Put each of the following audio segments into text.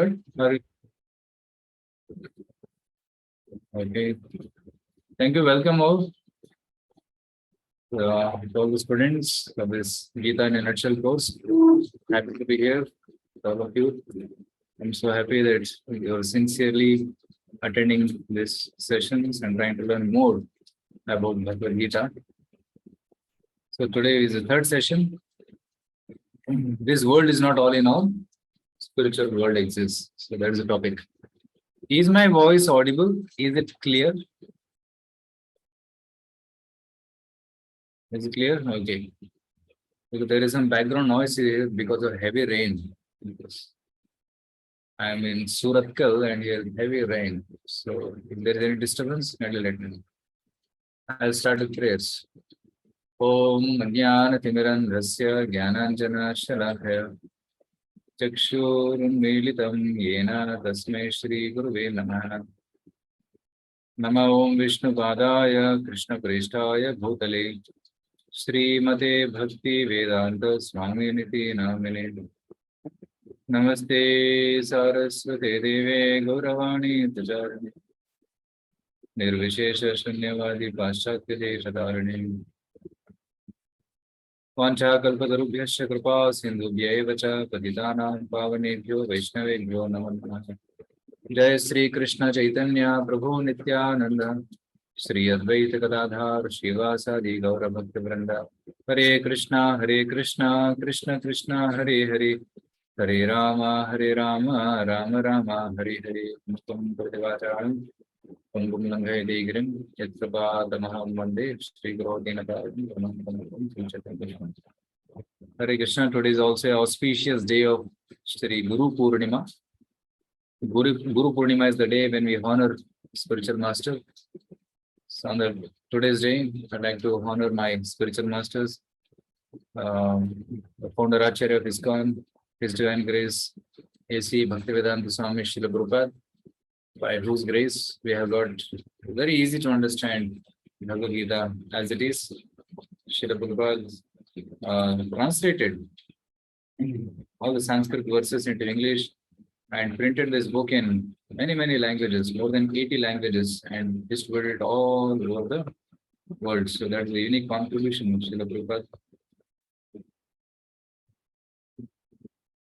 Sorry. Okay. Thank you. Welcome all the students of this Gita in a nutshell course. Happy to be here with all of you. I'm so happy that you're sincerely attending these sessions and trying to learn more about Bhagavad Gita. So today is the third session. This world is not all in all. Spiritual world exists. So that is the topic. Is my voice audible? Is it clear? Is it clear? Okay. Because there is some background noise here because of heavy rain. I am in Suratkal and here heavy rain. So if there is any disturbance, kindly let me know. I'll start with prayers. Om Jnana Timiran Rasya Jnananjana Shalakaya Chakshurunmilitam Yena Tasmai Shri Guruve Namaha Nama Om Vishnu Padaya Krishna Prishtaya Bhutale Srimate Bhakti Vedanta Swami Niti Namine Namaste Saraswate Deve Gauravani Tajarani Nirvishesha Shunyavadi Paschatya Deshadarani Vancha Kalpatarubhyasya Kripa Sindhubhya Vacha Patitanam Pavanebhyo Vaishnavebhyo Namo Namaha Jai Sri Krishna Chaitanya Prabhu Nityananda Sri Advaita Gadadhar Shivasadi Gaura Bhakta Vrinda Hare Krishna Krishna Krishna Hare Hare Hare Rama Rama Rama Hare Hare Mustam Pradivacharang Pangum Langai Digrim Yatrapadamaham Mande Sri Grodinataram Hare Krishna. Today is also an auspicious day of Sri Guru Purnima. Guru Purnima is the day when we honor spiritual master. So on today's day, I'd like to honor my spiritual masters, the founder Acharya of ISKCON, His Divine Grace, A.C. Bhaktivedanta Swami Srila Prabhupada, by whose grace we have got very easy to understand Bhagavad Gita as it is. Srila Prabhupada translated all the Sanskrit verses into English and printed this book in many languages, more than 80 languages, and distributed all over the world. So that's a unique contribution of Srila Prabhupada.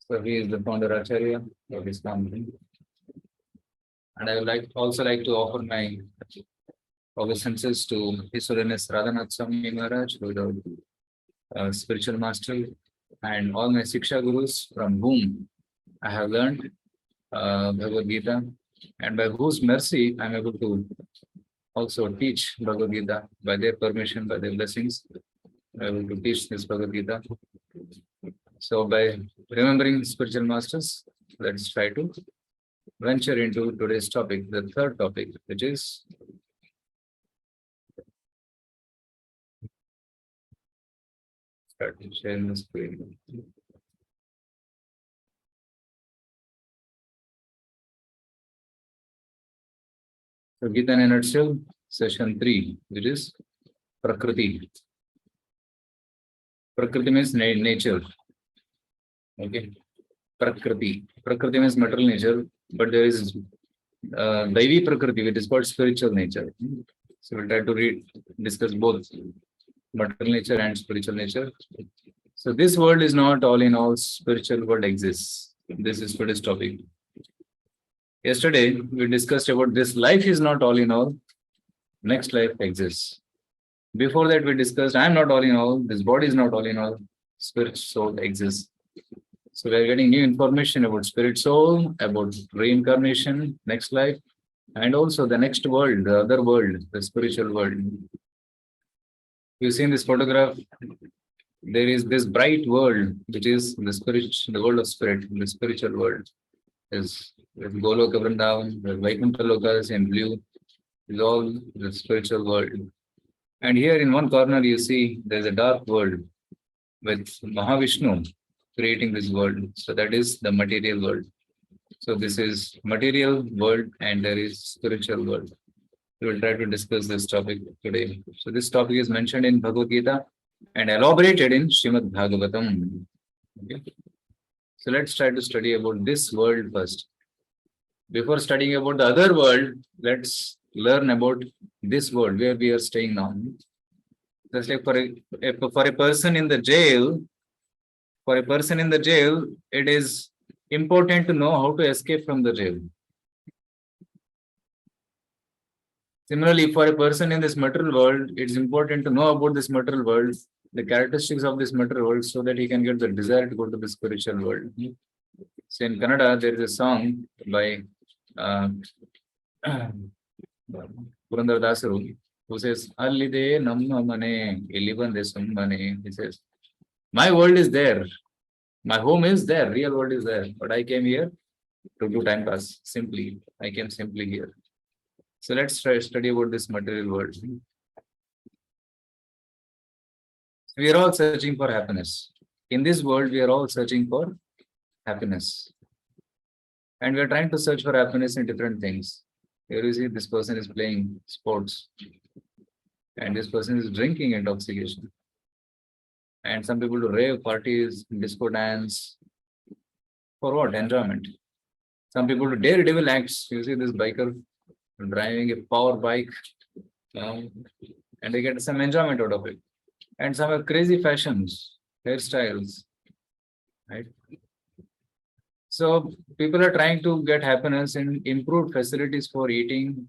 So he is the founder Acharya of his company. And I would also like to offer my obeisances to His Holiness Radhanath Swami Maharaj, who is our spiritual master, and all my Siksha Gurus from whom I have learned Bhagavad Gita, and by whose mercy I am able to also teach Bhagavad Gita. By their permission, by their blessings, I am able to teach this Bhagavad Gita. So by remembering spiritual masters, let's try to venture into today's topic, the third topic, which is start sharing the screen. So Gita in a nutshell, session 3, which is Prakriti. Prakriti means nature. Okay. Prakriti. Prakriti means material nature, but there is Daivi Prakriti, which is called spiritual nature. So we'll try to discuss both material nature and spiritual nature. So this world is not all in all, spiritual world exists. This is today's topic. Yesterday, we discussed about this life is not all in all, next life exists. Before that, we discussed I am not all in all, this body is not all in all, spirit soul exists. So we are getting new information about spirit soul, about reincarnation, next life, and also the next world, the other world, the spiritual world. You've seen this photograph. There is this bright world, which is the world of spirit, the spiritual world. Is Goloka Vrindavan, the Vaikuntha Lokas in blue, is all the spiritual world. And here in one corner, you see there's a dark world with Mahavishnu creating this world. So that is the material world. So this is material world and there is spiritual world. We will try to discuss this topic today. So this topic is mentioned in Bhagavad Gita and elaborated in Srimad Bhagavatam. Okay. So let's try to study about this world first. Before studying about the other world, let's learn about this world where we are staying now. Just like for a person in the jail, it is important to know how to escape from the jail. Similarly, for a person in this material world, it's important to know about this material world, the characteristics of this material world, so that he can get the desire to go to the spiritual world. So in Kannada, there is a song by uh, Purandara Dasaru, who says, Allide namma mane, illi bande summane. He says, my world is there. My home is there. Real world is there. But I came here to do time pass. Simply. I came simply here. So let's try study about this material world. We are all searching for happiness. In this world, we are all searching for happiness. And we are trying to search for happiness in different things. Here you see this person is playing sports. And this person is drinking intoxication. And some people do rave parties, disco dance. For what? Enjoyment. Some people do daredevil acts. You see this biker driving a power bike. And they get some enjoyment out of it. And some have crazy fashions, hairstyles. Right? So people are trying to get happiness in improved facilities for eating,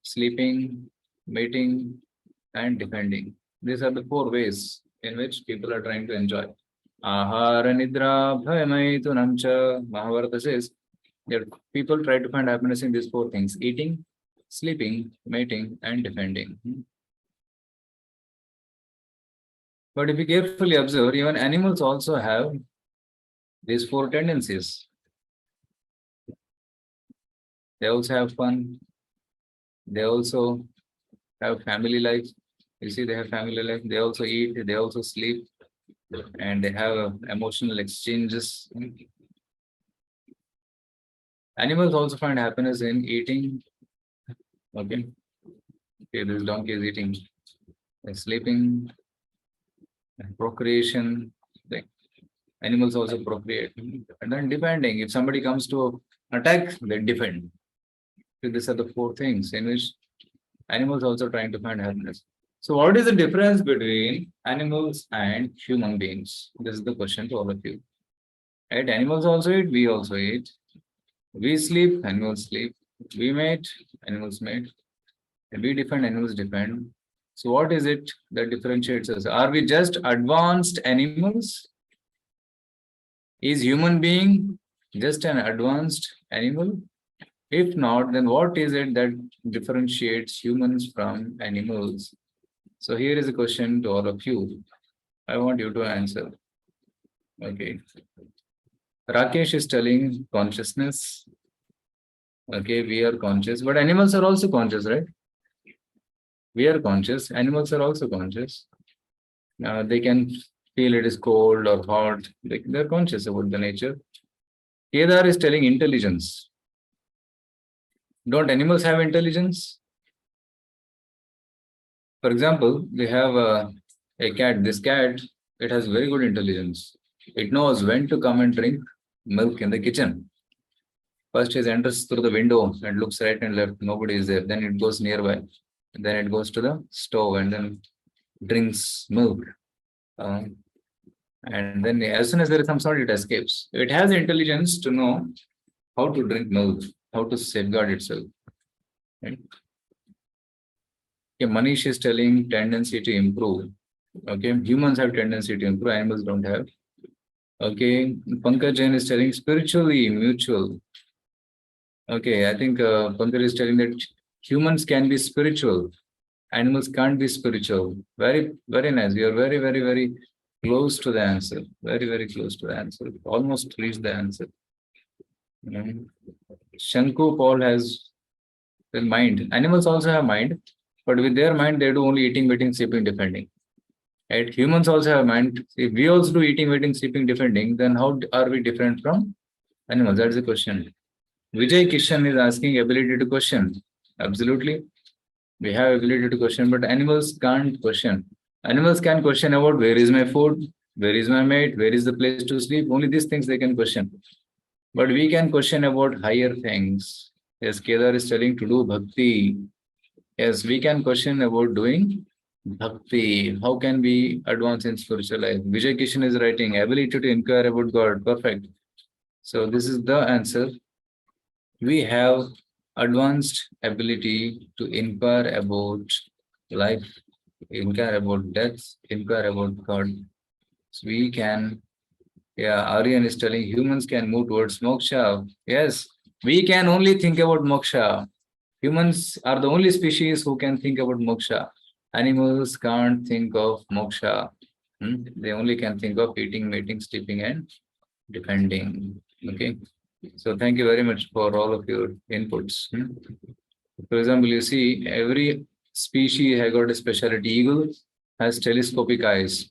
sleeping, mating, and defending. These are the 4 ways in which people are trying to enjoy. Ahara nidra bhayamaitunam cha. Mahabharata says that people try to find happiness in these 4 things: eating, sleeping, mating, and defending. But if you carefully observe, even animals also have these 4 tendencies. They also have fun. They also have family life. You see, they have family life. They also eat. They also sleep. And they have emotional exchanges. Animals also find happiness in eating. Okay. Okay, this donkey is eating. They're sleeping. Procreation. Like animals also procreate. And then defending. If somebody comes to attack, they defend. So these are the 4 things in which animals also trying to find happiness. So what is the difference between animals and human beings? This is the question to all of you. Right? Animals also eat, we also eat. We sleep, animals sleep. We mate, animals mate. And we defend, animals defend. So what is it that differentiates us? Are we just advanced animals? Is human being just an advanced animal? If not, then what is it that differentiates humans from animals? So here is a question to all of you. I want you to answer. Okay. Rakesh is telling consciousness. Okay, we are conscious, but animals are also conscious, right? We are conscious. Animals are also conscious. They can feel it is cold or hot. They're conscious about the nature. Kedar is telling intelligence. Don't animals have intelligence? For example, they have a cat. This cat, it has very good intelligence. It knows when to come and drink milk in the kitchen. First, it enters through the window and looks right and left. Nobody is there. Then it goes nearby. Then it goes to the stove and then drinks milk. And then as soon as there is some sound, it escapes. It has intelligence to know how to drink milk, how to safeguard itself. Right? Okay, Manish is telling tendency to improve. Okay, humans have tendency to improve, animals don't have. Okay, Pankaj Jain is telling spiritually mutual. Okay, I think Pankaj is telling that humans can be spiritual, animals can't be spiritual. Very, very nice. You are very, very, very close to the answer. Very, very close to the answer. Almost reached the answer. Shanku Paul has the mind. Animals also have mind, but with their mind, they do only eating, waiting, sleeping, defending. Right? Humans also have mind. If we also do eating, waiting, sleeping, defending, then how are we different from animals? That is the question. Vijay Kishan is asking ability to question. Absolutely. We have ability to question, but animals can't question. Animals can question about where is my food, where is my mate, where is the place to sleep. Only these things they can question. But we can question about higher things. Yes, Kedar is telling to do bhakti. Yes, we can question about doing bhakti. How can we advance in spiritual life? Vijay Kishan is writing, ability to inquire about God. Perfect. So this is the answer. We have advanced ability to inquire about life, inquire about death, inquire about God. So we can, yeah, Aryan is telling humans can move towards moksha. Yes, we can only think about moksha. Humans are the only species who can think about moksha. Animals can't think of moksha. They only can think of eating, mating, sleeping, and defending. Okay. So thank you very much for all of your inputs. For example, you see every species has got a specialty. Eagle has telescopic eyes.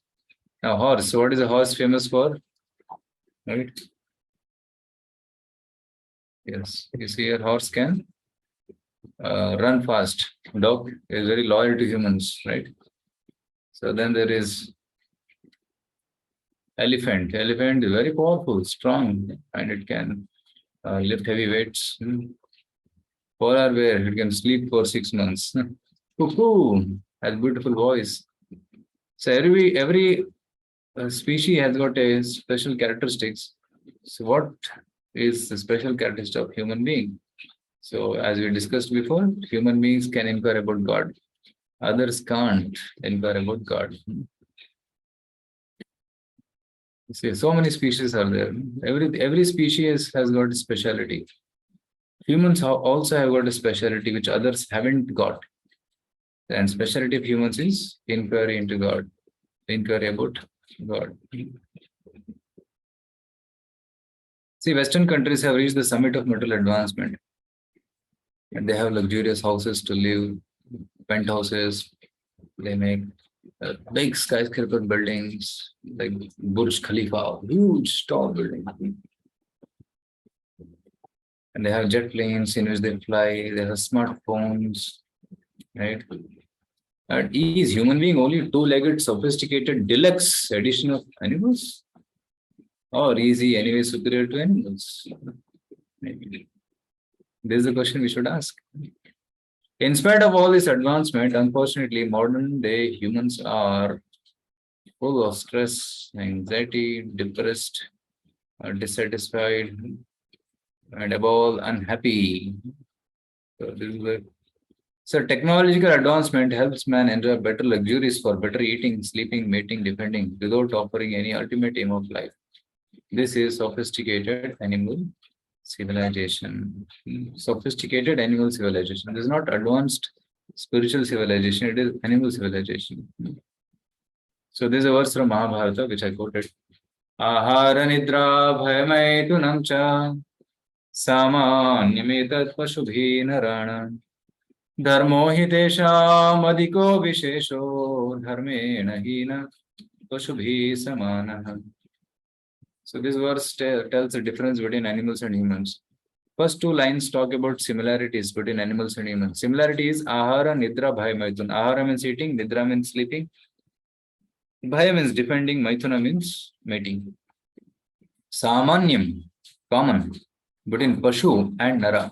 Now horse. So what is a horse famous for? Right. Yes. You see a horse can run fast. Dog is very loyal to humans, right? So then there is elephant. Elephant is very powerful, strong, and it can lift heavy weights. Polar bear, it can sleep for 6 months. Cuckoo has beautiful voice. So every species has got a special characteristics. So what is the special characteristic of human being? So as we discussed before, human beings can inquire about God. Others can't inquire about God. See, so many species are there. Every species has got a speciality. Humans also have got a speciality which others haven't got. And speciality of humans is inquiry into God, inquiry about God. See, Western countries have reached the summit of material advancement, and they have luxurious houses to live, penthouses. They make big skyscraper buildings like Burj Khalifa, huge tall building. And they have jet planes in which they fly. They have smartphones, right? And is human being only two-legged, sophisticated, deluxe edition of animals? Or is he anyway superior to animals? Maybe. This is the question we should ask. In spite of all this advancement, unfortunately, modern day humans are full of stress, anxiety, depressed, dissatisfied, and above all, unhappy. So, this is where so technological advancement helps man enjoy better luxuries for better eating, sleeping, mating, defending, without offering any ultimate aim of life. This is sophisticated animal civilization. Sophisticated animal civilization. This is not advanced spiritual civilization, it is animal civilization. So this is a verse from Mahabharata which I quoted. Ahara nidra bhayamaitunam cha samanyamitat pashubhi narana dharmo hi tesham adhiko vishesho dharmena hina pashubhi samanah. So this verse tells the difference between animals and humans. First two lines talk about similarities between animals and humans. Similarity is ahara, nidra, bhaya, maithun. Ahara means eating, nidra means sleeping, bhaya means defending, maithuna means mating. Samanyam, common, between pashu and nara,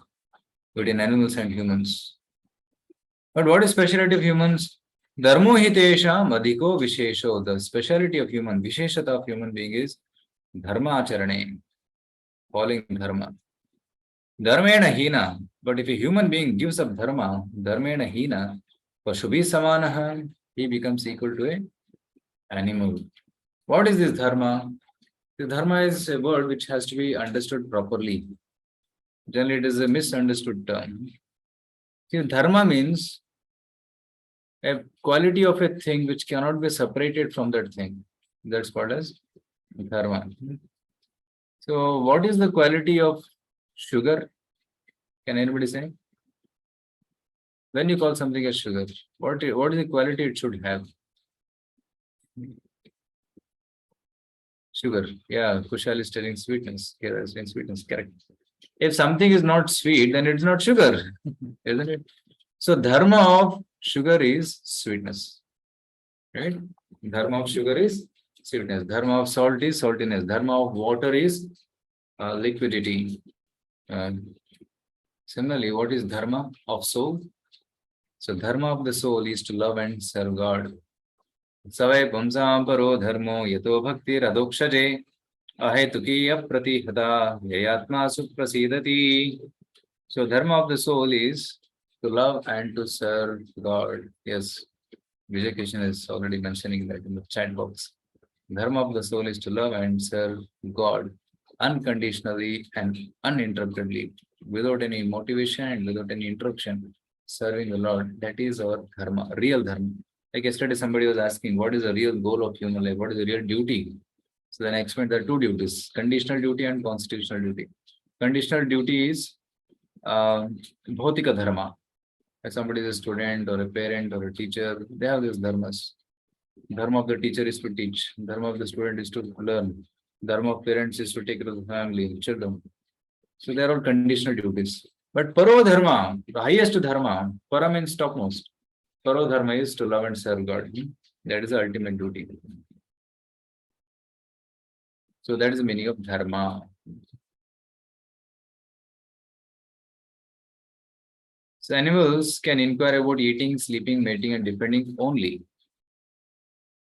between animals and humans. But what is speciality of humans? Dharmo hitesha madhiko vishesho. The speciality of human, visheshata of human being is dharma acharane, following dharma. Dharmena hina. But if a human being gives up dharma, dharmena hina, pashubi samanaha, he becomes equal to an animal. What is this dharma? The dharma is a word which has to be understood properly. Generally, it is a misunderstood term. See, dharma means a quality of a thing which cannot be separated from that thing. That's called as dharma. So, what is the quality of sugar? Can anybody say? When you call something as sugar, what is the quality it should have? Sugar. Yeah, Kushal is telling sweetness. Here is saying sweetness. Correct. If something is not sweet, then it's not sugar, isn't it? So, dharma of sugar is sweetness. Right? Dharma of sugar is sweetness. Dharma of salt is saltiness. Dharma of water is liquidity. Similarly, what is dharma of soul? So dharma of the soul is to love and serve God. Savai pumsam paro dharmo yato bhakti radokshaje ahetukiya pratihata yayatma suprasidati. So dharma of the soul is to love and to serve God. Yes, Vijay Krishna is already mentioning that in the chat box. Dharma of the soul is to love and serve God unconditionally and uninterruptedly, without any motivation and without any interruption. Serving the Lord, that is our dharma, real dharma. Like yesterday, somebody was asking, what is the real goal of human life? What is the real duty? So then I explained there are two duties, conditional duty and constitutional duty. Conditional duty is bhautika dharma. If somebody is a student or a parent or a teacher, they have these dharmas. Dharma of the teacher is to teach. Dharma of the student is to learn. Dharma of parents is to take care of the family, children. So they are all conditional duties. But paro dharma, the highest dharma, para means topmost. Paro dharma is to love and serve God. That is the ultimate duty. So that is the meaning of dharma. So animals can inquire about eating, sleeping, mating, and depending only.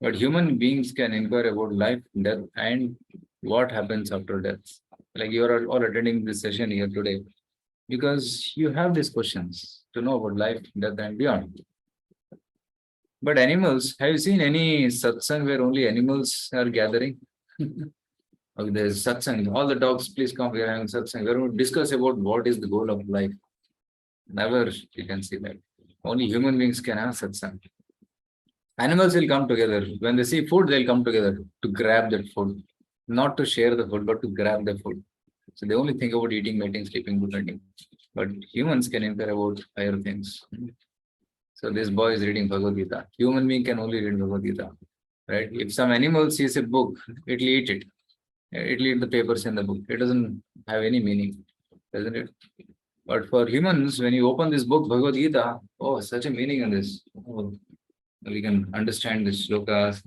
But human beings can inquire about life, death, and what happens after death. Like you are all attending this session here today because you have these questions to know about life, death, and beyond. But animals, have you seen any satsang where only animals are gathering? Okay, there's satsang. All the dogs, please come. We are having satsang. We're going to discuss about what is the goal of life. Never you can see that. Only human beings can have satsang. Animals will come together. When they see food, they'll come together to grab that food. Not to share the food, but to grab the food. So they only think about eating, mating, sleeping, depending. But humans can inquire about higher things. So this boy is reading Bhagavad Gita. Human being can only read Bhagavad Gita. Right? If some animal sees a book, it will eat it. It will eat the papers in the book. It doesn't have any meaning, doesn't it? But for humans, when you open this book, Bhagavad Gita, oh, such a meaning in this. Oh, we can understand the shlokas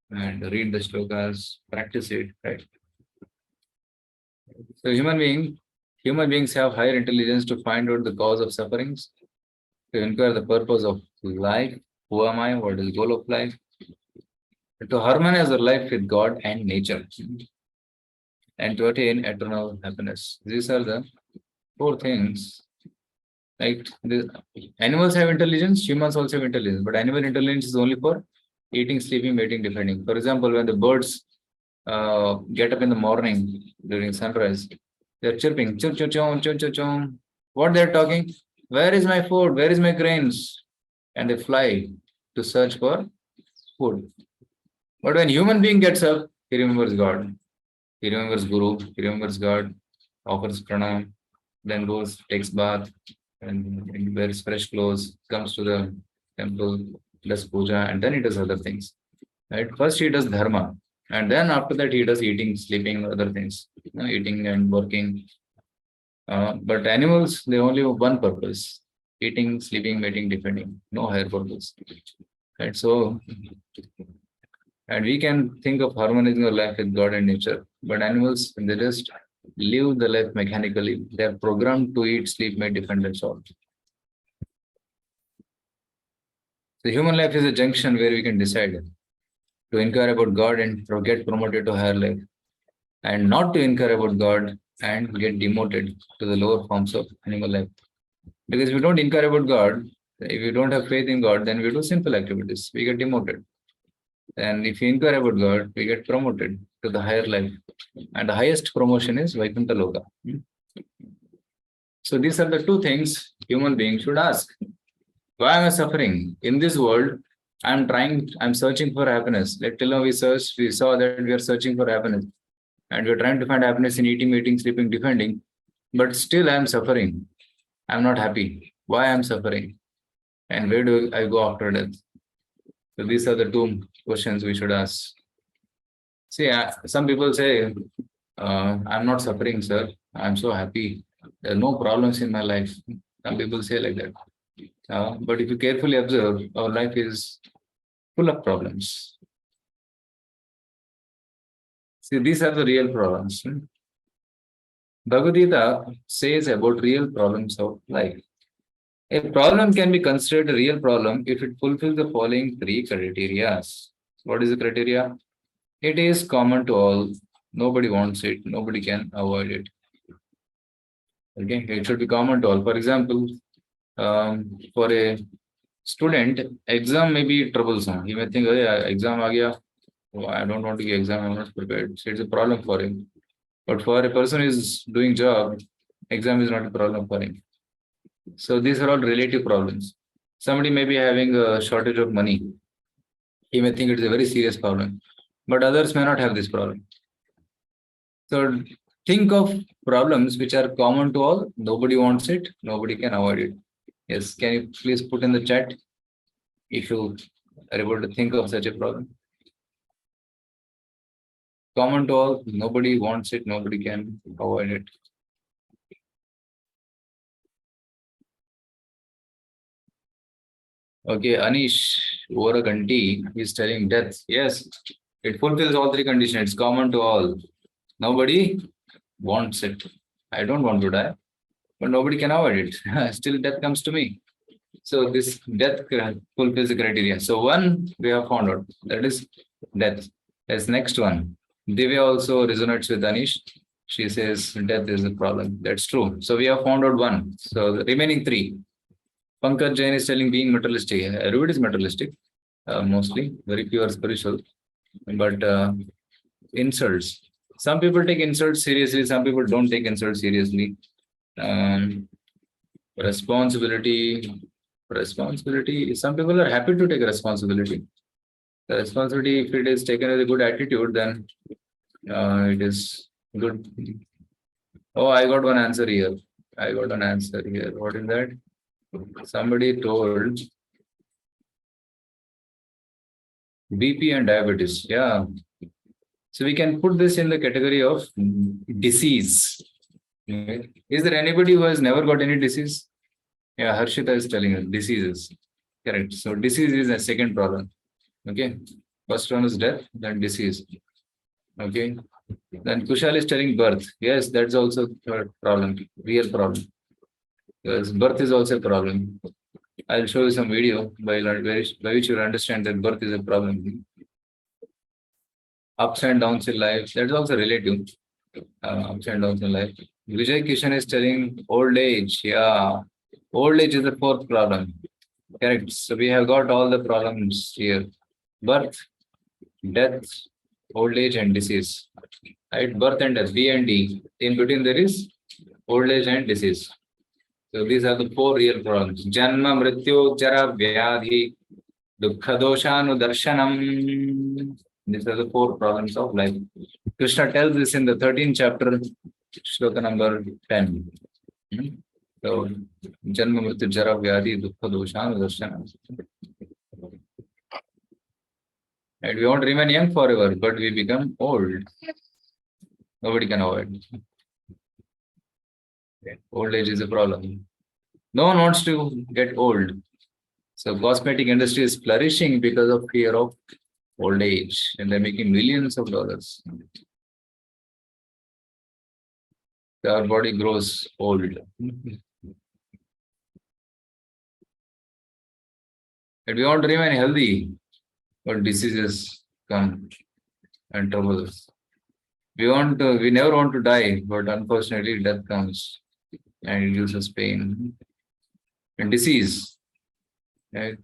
and read the shlokas, practice it, right? So human beings have higher intelligence to find out the cause of sufferings, to inquire the purpose of life, who am I, what is the goal of life, to harmonize our life with God and nature, and to attain eternal happiness. These are the four things. Like the animals have intelligence, humans also have intelligence, but animal intelligence is only for eating, sleeping, mating, defending. For example, when the birds get up in the morning during sunrise, they're chirping, chirp, chirp, chom, chirp, chirp, chom. What they're talking? Where is my food? Where is my grains? And they fly to search for food. But when human being gets up, he remembers God. He remembers Guru. He remembers God. Offers pranam. Then goes, takes bath, and wears fresh clothes. Comes to the temple, does puja, and then he does other things. Right? First he does dharma, and then after that he does eating, sleeping, other things. Eating and working. But animals, they only have one purpose: eating, sleeping, mating, defending. No higher purpose. Right? So, and we can think of harmonizing our life with God and nature, but animals, they just live the life mechanically. They are programmed to eat, sleep, mate, defend, and solve. The human life is a junction where we can decide to inquire about God and get promoted to higher life, and not to inquire about God and get demoted to the lower forms of animal life. Because if we don't inquire about God, if we don't have faith in God, then we do simple activities, we get demoted. And if we inquire about God, we get promoted to the higher life. And the highest promotion is Vaikuntha Loka. So these are the two things human beings should ask. Why am I suffering? In this world, I'm searching for happiness. Like till now we saw that we are searching for happiness. And we're trying to find happiness in eating, mating, sleeping, defending. But still I'm suffering. I'm not happy. Why I'm suffering? And where do I go after death? So these are the two questions we should ask. See, some people say, I'm not suffering, sir. I'm so happy. There are no problems in my life. Some people say like that. But if you carefully observe, our life is full of problems. See, these are the real problems. Bhagavad Gita says about real problems of life. A problem can be considered a real problem if it fulfills the following three criteria. What is the criteria? It is common to all. Nobody wants it. Nobody can avoid it. Okay, it should be common to all. For example, for a student, exam may be troublesome. He may think, "Hey, exam aa gaya. Oh, I don't want to give exam. I'm not prepared." So it's a problem for him. But for a person who is doing job, exam is not a problem for him. So these are all relative problems. Somebody may be having a shortage of money. He may think it is a very serious problem, but others may not have this problem. So think of problems which are common to all. Nobody wants it. Nobody can avoid it. Yes. Can you please put in the chat if you are able to think of such a problem? Common to all. Nobody wants it. Nobody can avoid it. Okay, Anish Oraganti is telling death. Yes, it fulfills all three conditions. It's common to all. Nobody wants it. I don't want to die, but nobody can avoid it. Still, death comes to me. So this death fulfills the criteria. So one we have found out, that is death. As next one, Divya also resonates with Anish. She says death is the problem. That's true. So we have found out one. So the remaining three. Pankaj Jain is telling being materialistic. Everybody is materialistic, mostly. Very few are spiritual. But insults. Some people take insults seriously. Some people don't take insults seriously. Um, responsibility. Responsibility. Some people are happy to take responsibility. The responsibility, if it is taken with a good attitude, then it is good. Oh, I got one answer here. I got an answer here. What is that? Somebody told BP and diabetes. Yeah. So we can put this in the category of disease. Okay. Is there anybody who has never got any disease? Yeah, Harshita is telling us diseases. Correct. So disease is a second problem. Okay. First one is death, then disease. Okay. Then Kushal is telling birth. Yes, that's also a problem, real problem. Because birth is also a problem. I'll show you some video by which you'll understand that birth is a problem. Ups and downs in life, that's also relative. Ups and downs in life. Vijay Kishan is telling old age. Yeah, old age is the fourth problem. Correct. So we have got all the problems here: birth, death, old age, and disease. Right? Birth and death, B and D. In between there is old age and disease. So these are the four real problems: Janma, Mrityu, Jara, Vyadhi, Dukkha, Darshanam. These are the four problems of life. Krishna tells this in the 13th chapter, shloka number 10. So, Janma, Mrityu, Jara, Vyadhi, Dukkha, Darshanam. And we won't remain young forever, but we become old. Nobody can avoid. Old age is a problem. No one wants to get old. So cosmetic industry is flourishing because of fear of old age, and they're making millions of dollars. Our body grows old. And we want to remain healthy, but diseases come and trouble us. We never want to die, but unfortunately death comes and it gives us pain. And disease, right?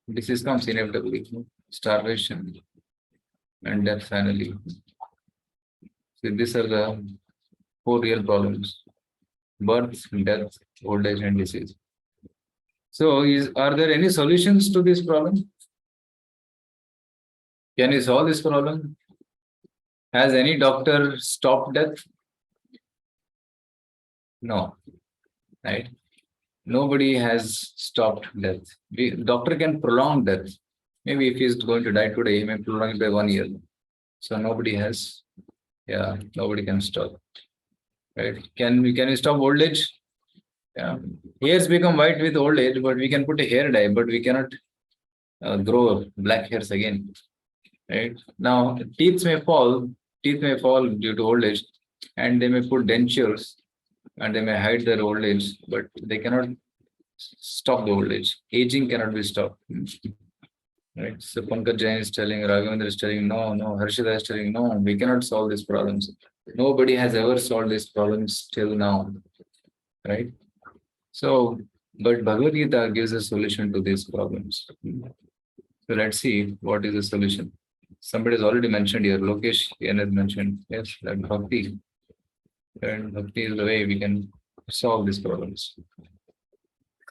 Disease comes inevitably, starvation and death finally. So these are the four real problems: birth, death, old age, and disease. So are there any solutions to this problem? Can you solve this problem? Has any doctor stopped death? No, right? Nobody has stopped death. Doctor can prolong death. Maybe if he's going to die today, he may prolong it by 1 year. So nobody can stop. Right? Can we stop old age? Yeah. Hairs become white with old age, but we can put a hair dye, but we cannot grow black hairs again. Right? Now, teeth may fall due to old age, and they may put dentures and they may hide their old age, but they cannot stop the old age. Aging cannot be stopped. Right. So Pankaj Jain is telling, Raghavendra is telling, no, no, Harshita is telling, no, we cannot solve these problems. Nobody has ever solved these problems till now. Right. So, but Bhagavad Gita gives a solution to these problems. So let's see what is the solution. Somebody has already mentioned here, Lokesh has mentioned, yes, that bhakti. And bhakti is the way we can solve these problems.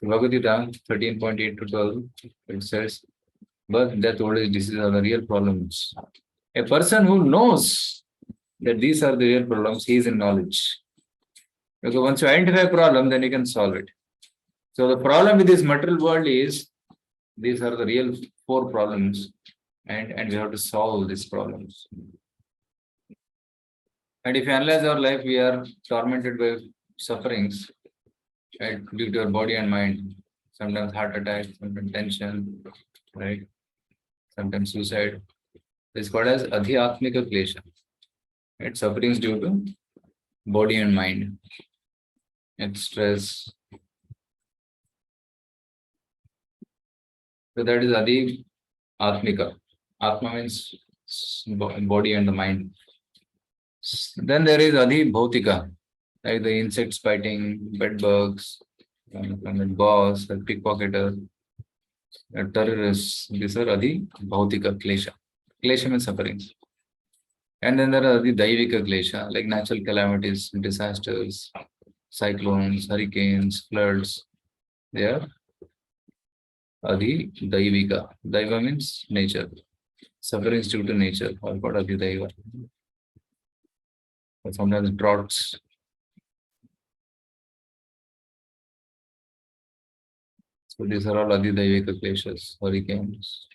Bhagavad Gita 13.8 to 12, it says, birth, death, old age, disease are the real problems. A person who knows that these are the real problems, he is in knowledge. Because once you identify a problem, then you can solve it. So the problem with this material world is these are the real four problems, and we have to solve these problems. And if you analyze our life, we are tormented by sufferings, right, due to our body and mind. Sometimes heart attack, sometimes tension, right? Sometimes suicide. It's called as adhyatmika klesha. Right? Sufferings due to body and mind. And stress. So that is Adi Atmika. Atma means body and the mind. Then there is Adi Bhautika, like the insects biting, bed bugs, and boss, the pickpocketer, terrorists. These are Adi Bhautika Klesha. Klesha means sufferings. And then there are the Daivika Klesha, like natural calamities, disasters, cyclones, hurricanes, floods. They are Adi Daivika. Daiva means nature. Sufferings due to nature, or called Adi Daiva. Sometimes droughts. So these are all Adi Daivika Kleshas, hurricanes,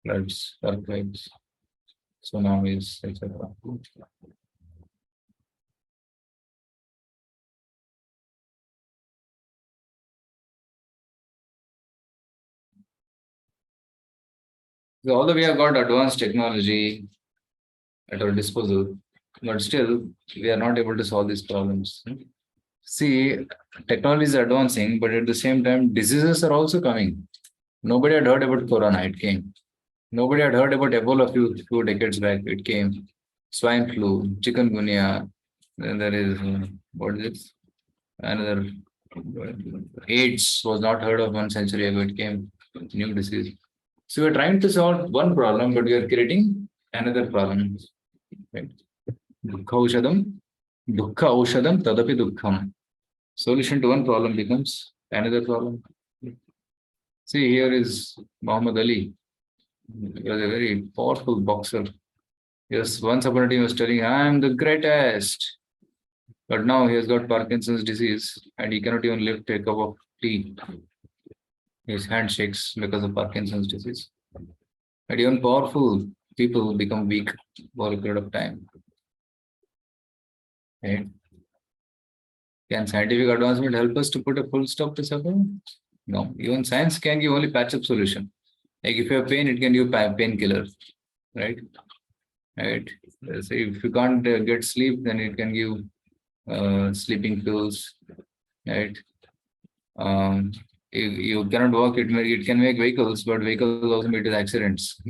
floods, earthquakes, tsunamis, etc. So although we have got advanced technology at our disposal, but still we are not able to solve these problems. See, technology is advancing, but at the same time, diseases are also coming. Nobody had heard about Corona, it came. Nobody had heard about Ebola few decades back, it came. Swine flu, chikungunya, then there is, what is it? Another, AIDS was not heard of 1 century ago, it came, new disease. So we're trying to solve one problem, but we are creating another problem. Right? Dukkha aushadam, tadapi dukkham. Solution to one problem becomes another problem. See, here is Muhammad Ali. He was a very powerful boxer. Yes, once upon a time he was telling, I am the greatest. But now he has got Parkinson's disease and he cannot even lift a cup of tea. His hand shakes because of Parkinson's disease. And even powerful people become weak for a period of time. Right? Can scientific advancement help us to put a full stop to suffering? No. Even science can give only patch-up solution. Like if you have pain, it can give painkiller. Right? Right. So if you can't get sleep, then it can give sleeping pills. Right. If you cannot walk, it can make vehicles, but vehicles also meet with accidents.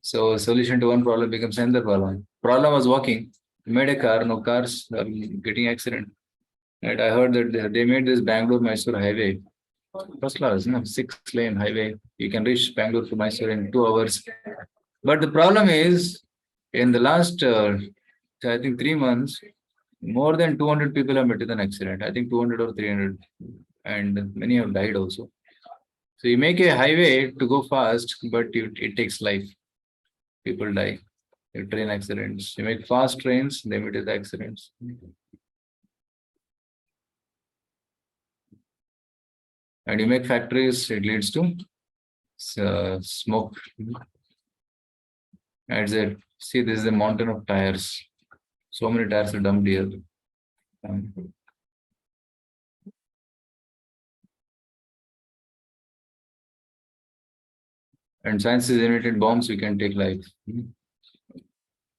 So solution to one problem becomes another problem. Problem was walking. You made a car, no cars are getting accident. Right. I heard that they made this Bangalore-Mysore highway. First class, 6-lane highway. You can reach Bangalore to Mysore in 2 hours. But the problem is, in the last, I think 3 months, more than 200 people have met with an accident. I think 200 or 300, and many have died also. So you make a highway to go fast, but it takes life. People die. Train accidents. You make fast trains, they meet with accidents. And you make factories, it leads to smoke. As a see, this is a mountain of tires. So many tires are dumped here. And science has invented bombs, we can take life.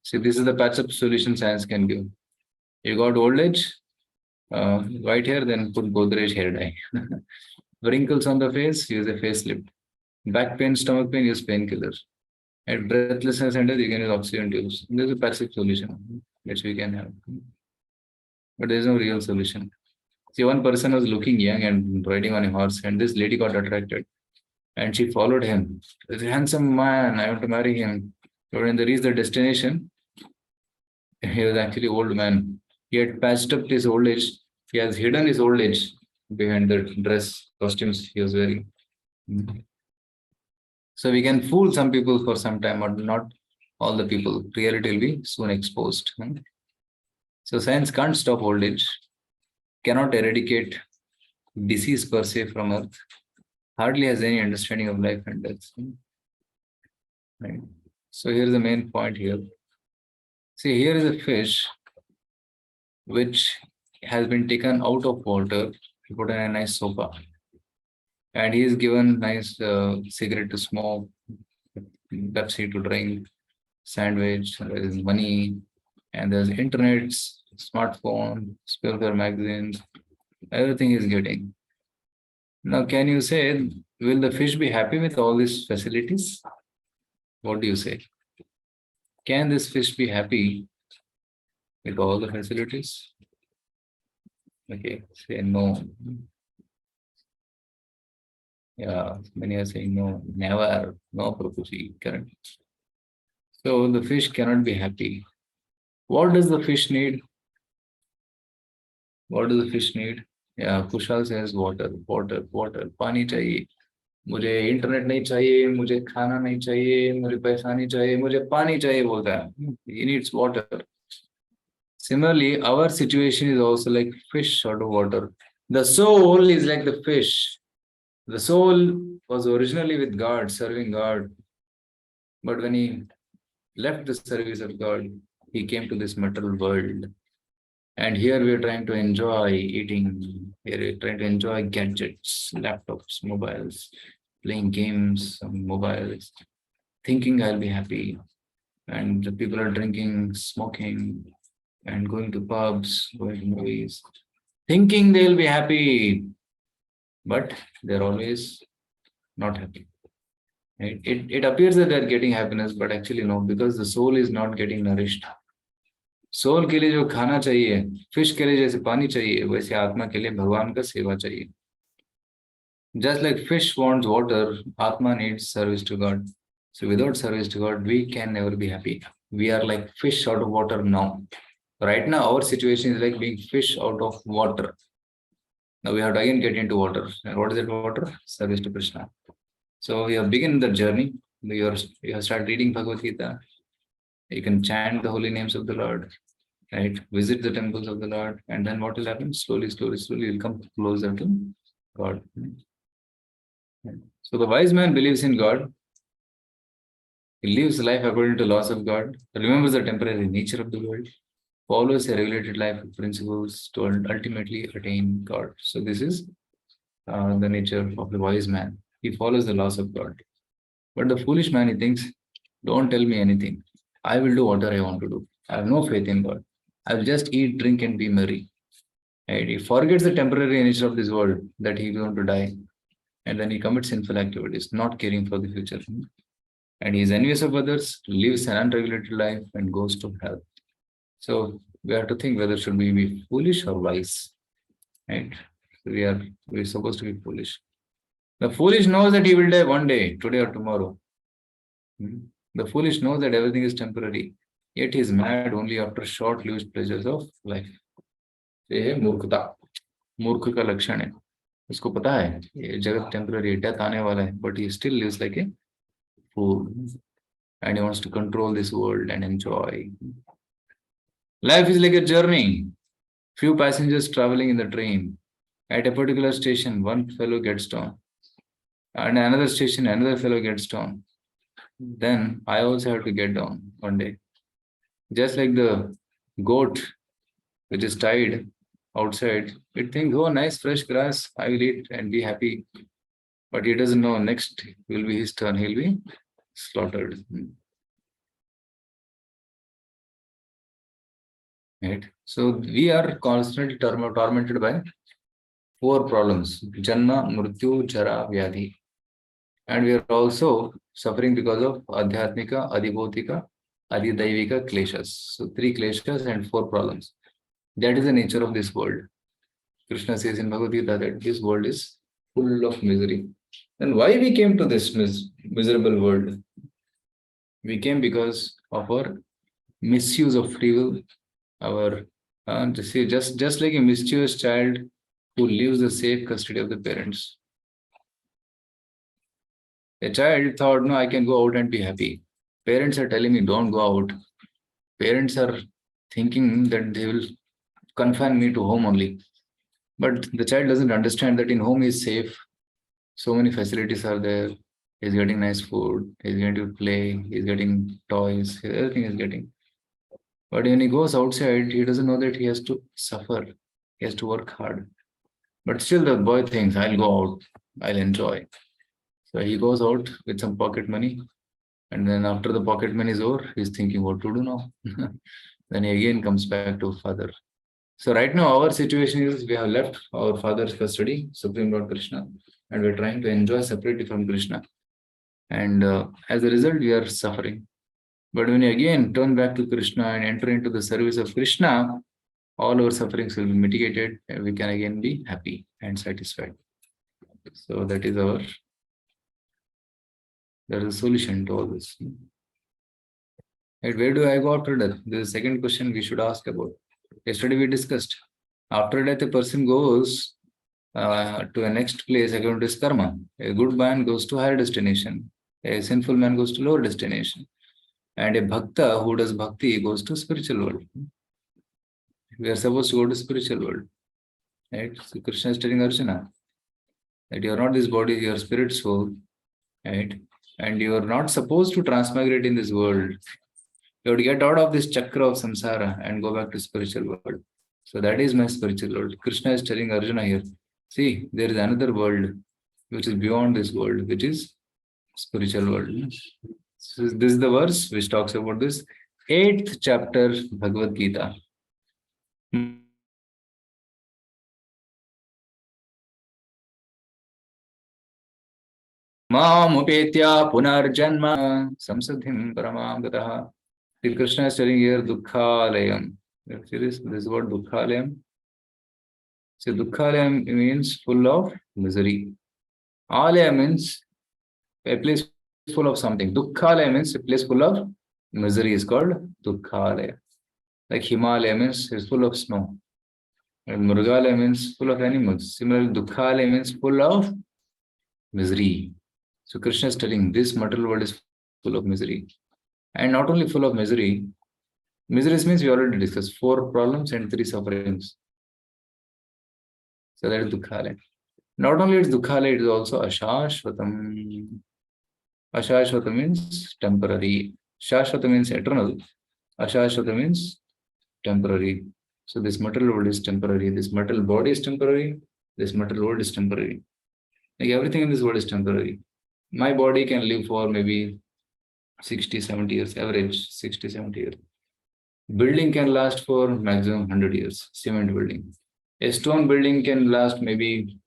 See, this is the patch-up solution science can give. You got old age, white hair, then put Godrej hair dye. Wrinkles on the face, use a facelift. Back pain, stomach pain, use painkillers. At breathlessness centers, you can use oxygen tubes. There's a passive solution which we can have. But there's no real solution. See, one person was looking young and riding on a horse, and this lady got attracted. And she followed him. This handsome man, I want to marry him. But when they reached the destination, he was actually old man. He had patched up his old age. He has hidden his old age behind the dress, costumes he was wearing. So we can fool some people for some time, but not all the people. Reality will be soon exposed. So science can't stop old age, cannot eradicate disease per se from Earth, hardly has any understanding of life and death. Right. So here's the main point here. See, here is a fish which has been taken out of water, put in a nice sofa, and he is given nice cigarette to smoke, Pepsi to drink, sandwich, there is money, and there's internet, smartphone, spiritual magazines, everything is getting. Now, can you say, will the fish be happy with all these facilities? What do you say? Can this fish be happy with all the facilities? Okay, say no. Yeah, many are saying no, never, no prophecy, correct. So the fish cannot be happy. What does the fish need? What does the fish need? Yeah, Kushal says water, water, water, पानी चाहिए. मुझे internet नहीं चाहिए, मुझे खाना नहीं चाहिए, मुझे पैसा नहीं चाहिए, मुझे पानी चाहिए बोलता है. He needs water. Similarly, our situation is also like fish out of water. The soul is like the fish. The soul was originally with God, serving God. But when he left the service of God, he came to this material world. And here we are trying to enjoy eating, here we are trying to enjoy gadgets, laptops, mobiles, playing games on mobiles, thinking I'll be happy. And the people are drinking, smoking, and going to pubs, going to movies, thinking they'll be happy, but they're always not happy. Right? It appears that they're getting happiness, but actually no, because the soul is not getting nourished. Soul के लिए जो खाना चाहिए, fish के लिए जैसे पानी चाहिए, वैसे आत्मा के लिए भगवान का सेवा चाहिए. Just like fish wants water, Atma needs service to God. So without service to God, we can never be happy. We are like fish out of water now. Right now, our situation is like being fish out of water. Now we have to again get into water. And what is that water? Service to Krishna. So we have begun the journey. You have started reading Bhagavad Gita. You can chant the holy names of the Lord, right? Visit the temples of the Lord, and then what will happen? Slowly, slowly, slowly, you'll come closer to God. So the wise man believes in God. He lives life according to laws of God, remembers the temporary nature of the world, follows a regulated life with principles to ultimately attain God. So this is the nature of the wise man. He follows the laws of God. But the foolish man, he thinks, don't tell me anything. I will do whatever I want to do. I have no faith in God. I will just eat, drink, and be merry. Right? He forgets the temporary nature of this world, that he is going to die. And then he commits sinful activities, not caring for the future. And he is envious of others, lives an unregulated life, and goes to hell. So we have to think whether should we be foolish or wise. Right? We're supposed to be foolish. The foolish knows that he will die one day, today or tomorrow. The foolish knows that everything is temporary, yet he is mad only after short-lived pleasures of life. ये है मूर्खता, मूर्ख का लक्षण है. उसको पता है ये जगत टेम्पररी, डेथ आने वाला है, but he still lives like a fool, and he wants to control this world and enjoy. Life is like a journey. Few passengers traveling in the train. At a particular station, one fellow gets down, and another station, another fellow gets down. Then I also have to get down one day. Just like the goat which is tied outside, it thinks, oh, nice fresh grass, I will eat and be happy. But he doesn't know next will be his turn, he'll be slaughtered. Right? So we are constantly tormented by four problems: Janma, Mrityu, Jara, Vyadhi. And we are also suffering because of Adhyatmika, Adibhotika, Adidaivika kleshas. So three kleshas and four problems. That is the nature of this world. Krishna says in Bhagavad Gita that this world is full of misery. And why we came to this miserable world? We came because of our misuse of free will, our just like a mischievous child who leaves the safe custody of the parents. A child thought, no, I can go out and be happy. Parents are telling me, don't go out. Parents are thinking that they will confine me to home only. But the child doesn't understand that in home he is safe. So many facilities are there. He's getting nice food. He's going to play. He's getting toys. Everything is getting. But when he goes outside, he doesn't know that he has to suffer. He has to work hard. But still, the boy thinks, I'll go out. I'll enjoy. So he goes out with some pocket money. And then after the pocket money is over, he's thinking what to do now. Then he again comes back to father. So right now our situation is we have left our father's custody, Supreme Lord Krishna, and we're trying to enjoy separately from Krishna. And as a result, we are suffering. But when we again turn back to Krishna and enter into the service of Krishna, all our sufferings will be mitigated and we can again be happy and satisfied. So that is a solution to all this. And where do I go after death? This is the second question we should ask about. Yesterday we discussed. After death, a person goes to a next place according to his karma. A good man goes to higher destination. A sinful man goes to lower destination. And a bhakta who does bhakti goes to spiritual world. We are supposed to go to spiritual world. Right? So Krishna is telling Arjuna that you are not this body, you are spirit soul. Right? And you are not supposed to transmigrate in this world. You have to get out of this chakra of samsara and go back to spiritual world. So that is my spiritual world. Krishna is telling Arjuna here, see, there is another world which is beyond this world, which is spiritual world. So this is the verse which talks about this 8th chapter Bhagavad Gita. Mamupetya punarjanma samsadhim paramam. Krishna is telling here Dukkhalayam. This word Dukkhalayam. So Dukkhalayam means full of misery. Alaya means a place full of something. Dukkhalaya means a place full of misery is called Dukkhalaya. Like Himalaya means it's full of snow. And Murgalaya means full of animals. Similarly, Dukkhalaya means full of misery. So Krishna is telling this material world is full of misery. And not only full of misery, misery means we already discussed 4 problems and 3 sufferings. So that is Dukkhalaya. Not only it's Dukkhalaya, it is also Ashashvatam. Ashashvata means temporary. Shashvata means eternal. Ashashvata means temporary. So this material world is temporary. This material body is temporary. This material world is temporary. Like everything in this world is temporary. My body can live for maybe 60, 70 years, average 60, 70 years. Building can last for maximum 100 years, cement building. A stone building can last maybe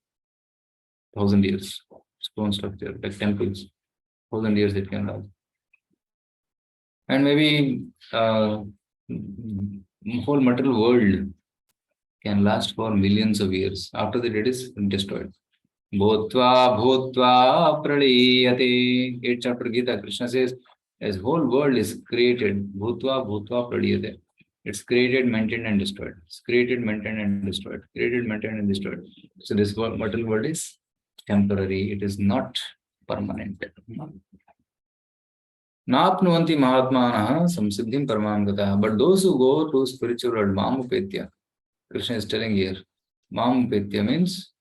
1,000 years. Stone structure, like temples, 1,000 years it can last. And maybe whole material world can last for millions of years. After that, it is destroyed. Bhutva bhutva praliyate. 8th chapter Gita, Krishna says, as whole world is created, bhutva bhutva praliyate. It's created, maintained, and destroyed. It's created, maintained, and destroyed. Created, maintained, and destroyed. So this material world is temporary. It is not permanent. Napnuvanti mahatmana samsiddhim paramam. But those who go to spiritual world, mamupetya, Krishna is telling here, mamupetya means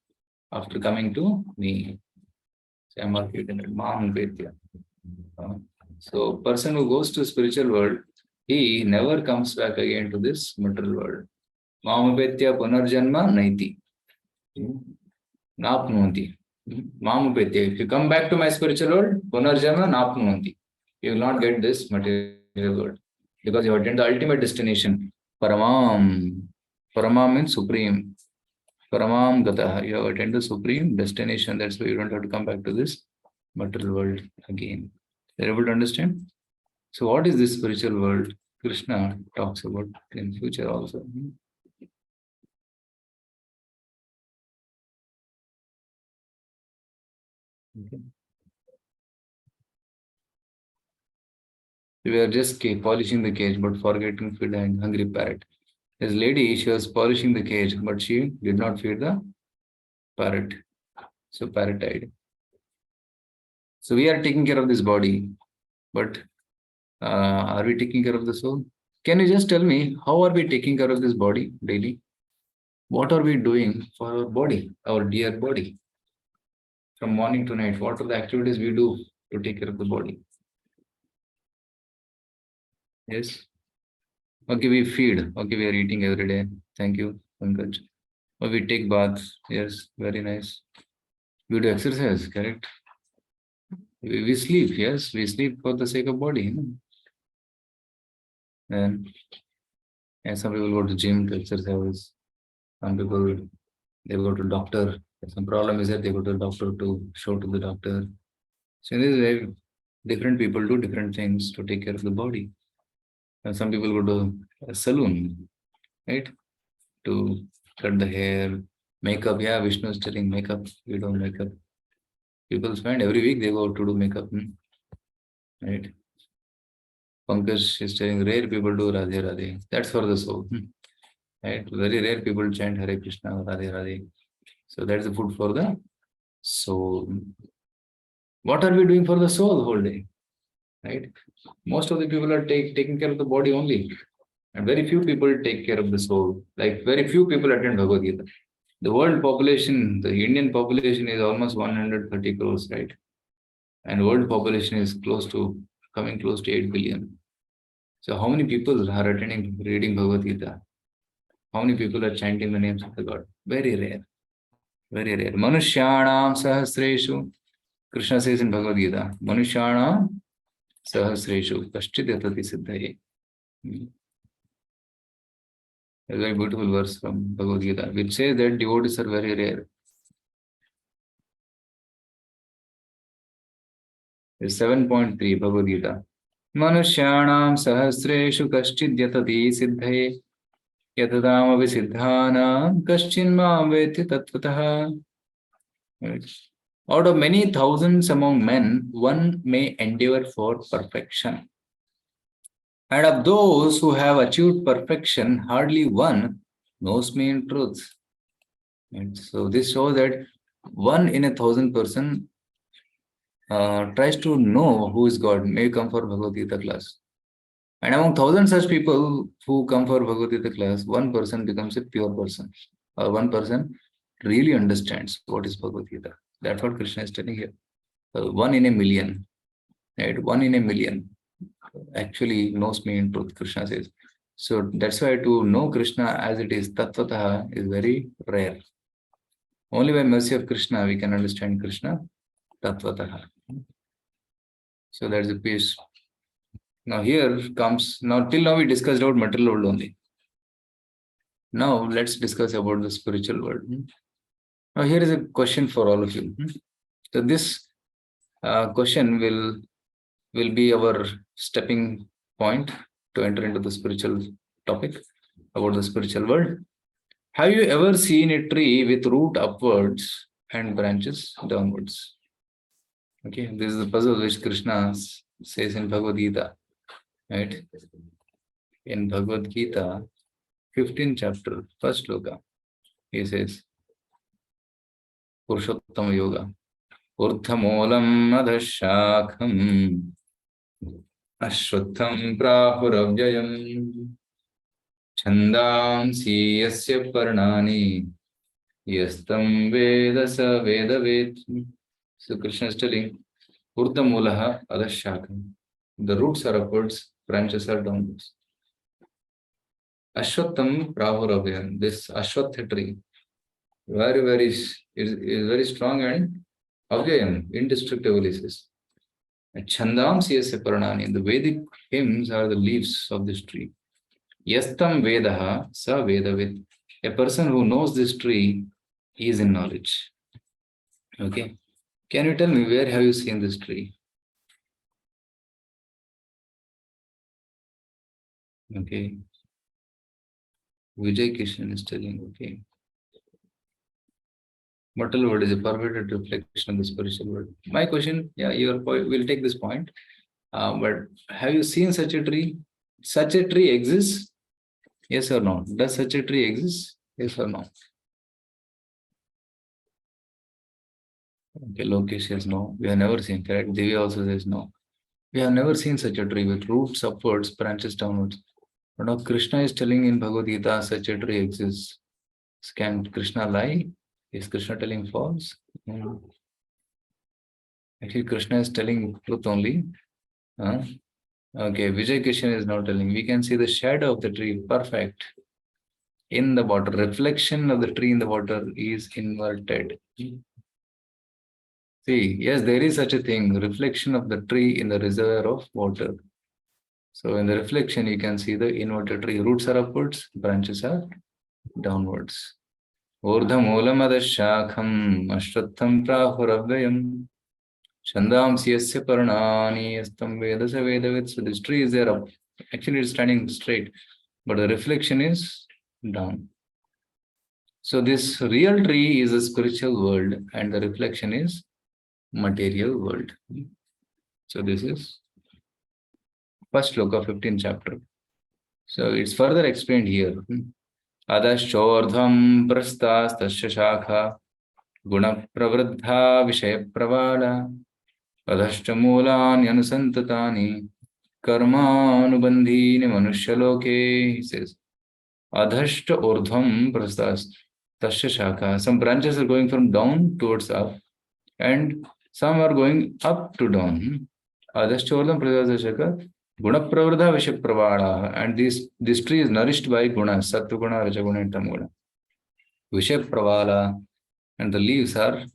after coming to me. So I'm repeating it, mamupetya. So person who goes to spiritual world, he never comes back again to this material world. Mamupetya punarjanma naiti. Napnuvanti. Mamupetya. If you come back to my spiritual world, punarjanma napnuvanti. You will not get this material world because you have attained the ultimate destination. Paramam. Paramam means supreme. Paramam Gataha. You have attained the supreme destination. That's why you don't have to come back to this material world again. You're able to understand? So, what is this spiritual world? Krishna talks about in future also. Okay. We were just polishing the cage, but forgetting to feed the hungry parrot. This lady, she was polishing the cage, but she did not feed the parrot. So parrot died. So we are taking care of this body, but are we taking care of the soul? Can you just tell me how are we taking care of this body daily? What are we doing for our body, our dear body? From morning to night, what are the activities we do to take care of the body? Yes. Okay, we feed. Okay, we are eating every day. Thank you, Pankaj. Or we take baths. Yes, very nice. We do exercise, correct? We sleep. Yes, we sleep for the sake of body. And some people go to gym to exercise. Some people they go to doctor. Some problem is that they go to the doctor to show to the doctor. So in this way, different people do different things to take care of the body. And some people go to a salon, right? To cut the hair, makeup. Yeah, Vishnu is telling makeup. We don't makeup. People spend every week they go to do makeup, right? Pankaj is telling rare people do Radhe Radhe. That's for the soul, right? Very rare people chant Hare Krishna, Radhe Radhe. So that's the food for the soul. What are we doing for the soul whole day, right? Most of the people are taking care of the body only, and very few people take care of the soul. Like very few people attend Bhagavad Gita. The world population, the Indian population is almost 130 crores, right? And world population is coming close to 8 billion. So how many people are attending, reading Bhagavad Gita? How many people are chanting the names of the God? Very rare. Very rare. Manushyanam sahasreshu. Krishna says in Bhagavad Gita, Manushyanam sahasreshu kashchid yatati siddhaye. A very beautiful verse from Bhagavad Gita, which says that devotees are very rare. It's 7.3 Bhagavad Gita. Manushyanam sahasreshu kashchid yatati siddhaye. Yatadamavi siddhanam kaschinmam veti tattvataha. Right. Out of many thousands among men, one may endeavor for perfection. And of those who have achieved perfection, hardly one knows me in truth. And so this shows that 1 in 1,000 person tries to know who is God, may come for Bhagavad Gita class. And among 1,000 such people who come for Bhagavad Gita class, one person becomes a pure person. One person really understands what is Bhagavad Gita. That's what Krishna is telling here. 1 in 1,000,000, right? 1 in 1,000,000 actually knows me in truth, Krishna says. So that's why to know Krishna as it is, tattvataha, is very rare. Only by mercy of Krishna we can understand Krishna tattvataha. So that's the piece. Now here comes, till now we discussed about material world only. Now let's discuss about the spiritual world. Now here is a question for all of you. So this question will be our stepping point to enter into the spiritual topic about the spiritual world. Have you ever seen a tree with root upwards and branches downwards? Okay, this is the puzzle which Krishna says in Bhagavad Gita, right? In Bhagavad Gita, 15th chapter, first sloka, he says, Purushottama Yoga, Urdhamolam adhashakam Ashwatham prahuravjayam Chandamsi yasya parnani Yastam vedasa vedavet. So Krishna is telling, Urdhamulaha adhashakam. The roots are upwards, branches are downwards. Ashwatham prahuravjayam. This Ashwatha tree, very is very strong and avyayam, indestructible, he says. Chandam siyasya paranani. The Vedic hymns are the leaves of this tree. Yastam Vedaha Sa Vedavid. A person who knows this tree is in knowledge. Okay. Can you tell me where have you seen this tree? Okay. Vijay Kishan is telling, okay. Mortal world is a perverted reflection of the spiritual world. My question, yeah, your point, we'll take this point. But have you seen such a tree? Such a tree exists? Yes or no? Does such a tree exist? Yes or no? Okay, Lokesh says no. We have never seen, correct? Devi also says no. We have never seen such a tree with roots upwards, branches downwards. But now Krishna is telling in Bhagavad Gita such a tree exists. Can Krishna lie? Is Krishna telling false? Actually, Krishna is telling truth only. Huh? Okay, Vijay Kishan is now telling. We can see the shadow of the tree perfect in the water. Reflection of the tree in the water is inverted. See, yes, there is such a thing. Reflection of the tree in the reservoir of water. So in the reflection, you can see the inverted tree. Roots are upwards, branches are downwards. Urdhamulamadash-shakham ashwatham prahuravayam chandamsi yasya parnani yastam vedasa vedavid. So this tree is there up. Actually, it's standing straight, but the reflection is down. So this real tree is a spiritual world and the reflection is material world. So this is first sloka, 15th chapter. So it's further explained here. Adashchodham prastas tasya shakha guna pravriddha vishaya pravala adashcha mulani anusantatani karma anubandhini manushaloke. He says, Adhashta urdhvam prastas tasya shakha. Some branches are going from down towards up and some are going up to down. Adhashta urdhvam prastas tasya shakha guna pravriddha vishaya pravala. And this tree is nourished by gunas, sattva guna, raja guna and tama guna. Vishaya pravala. And the leaves are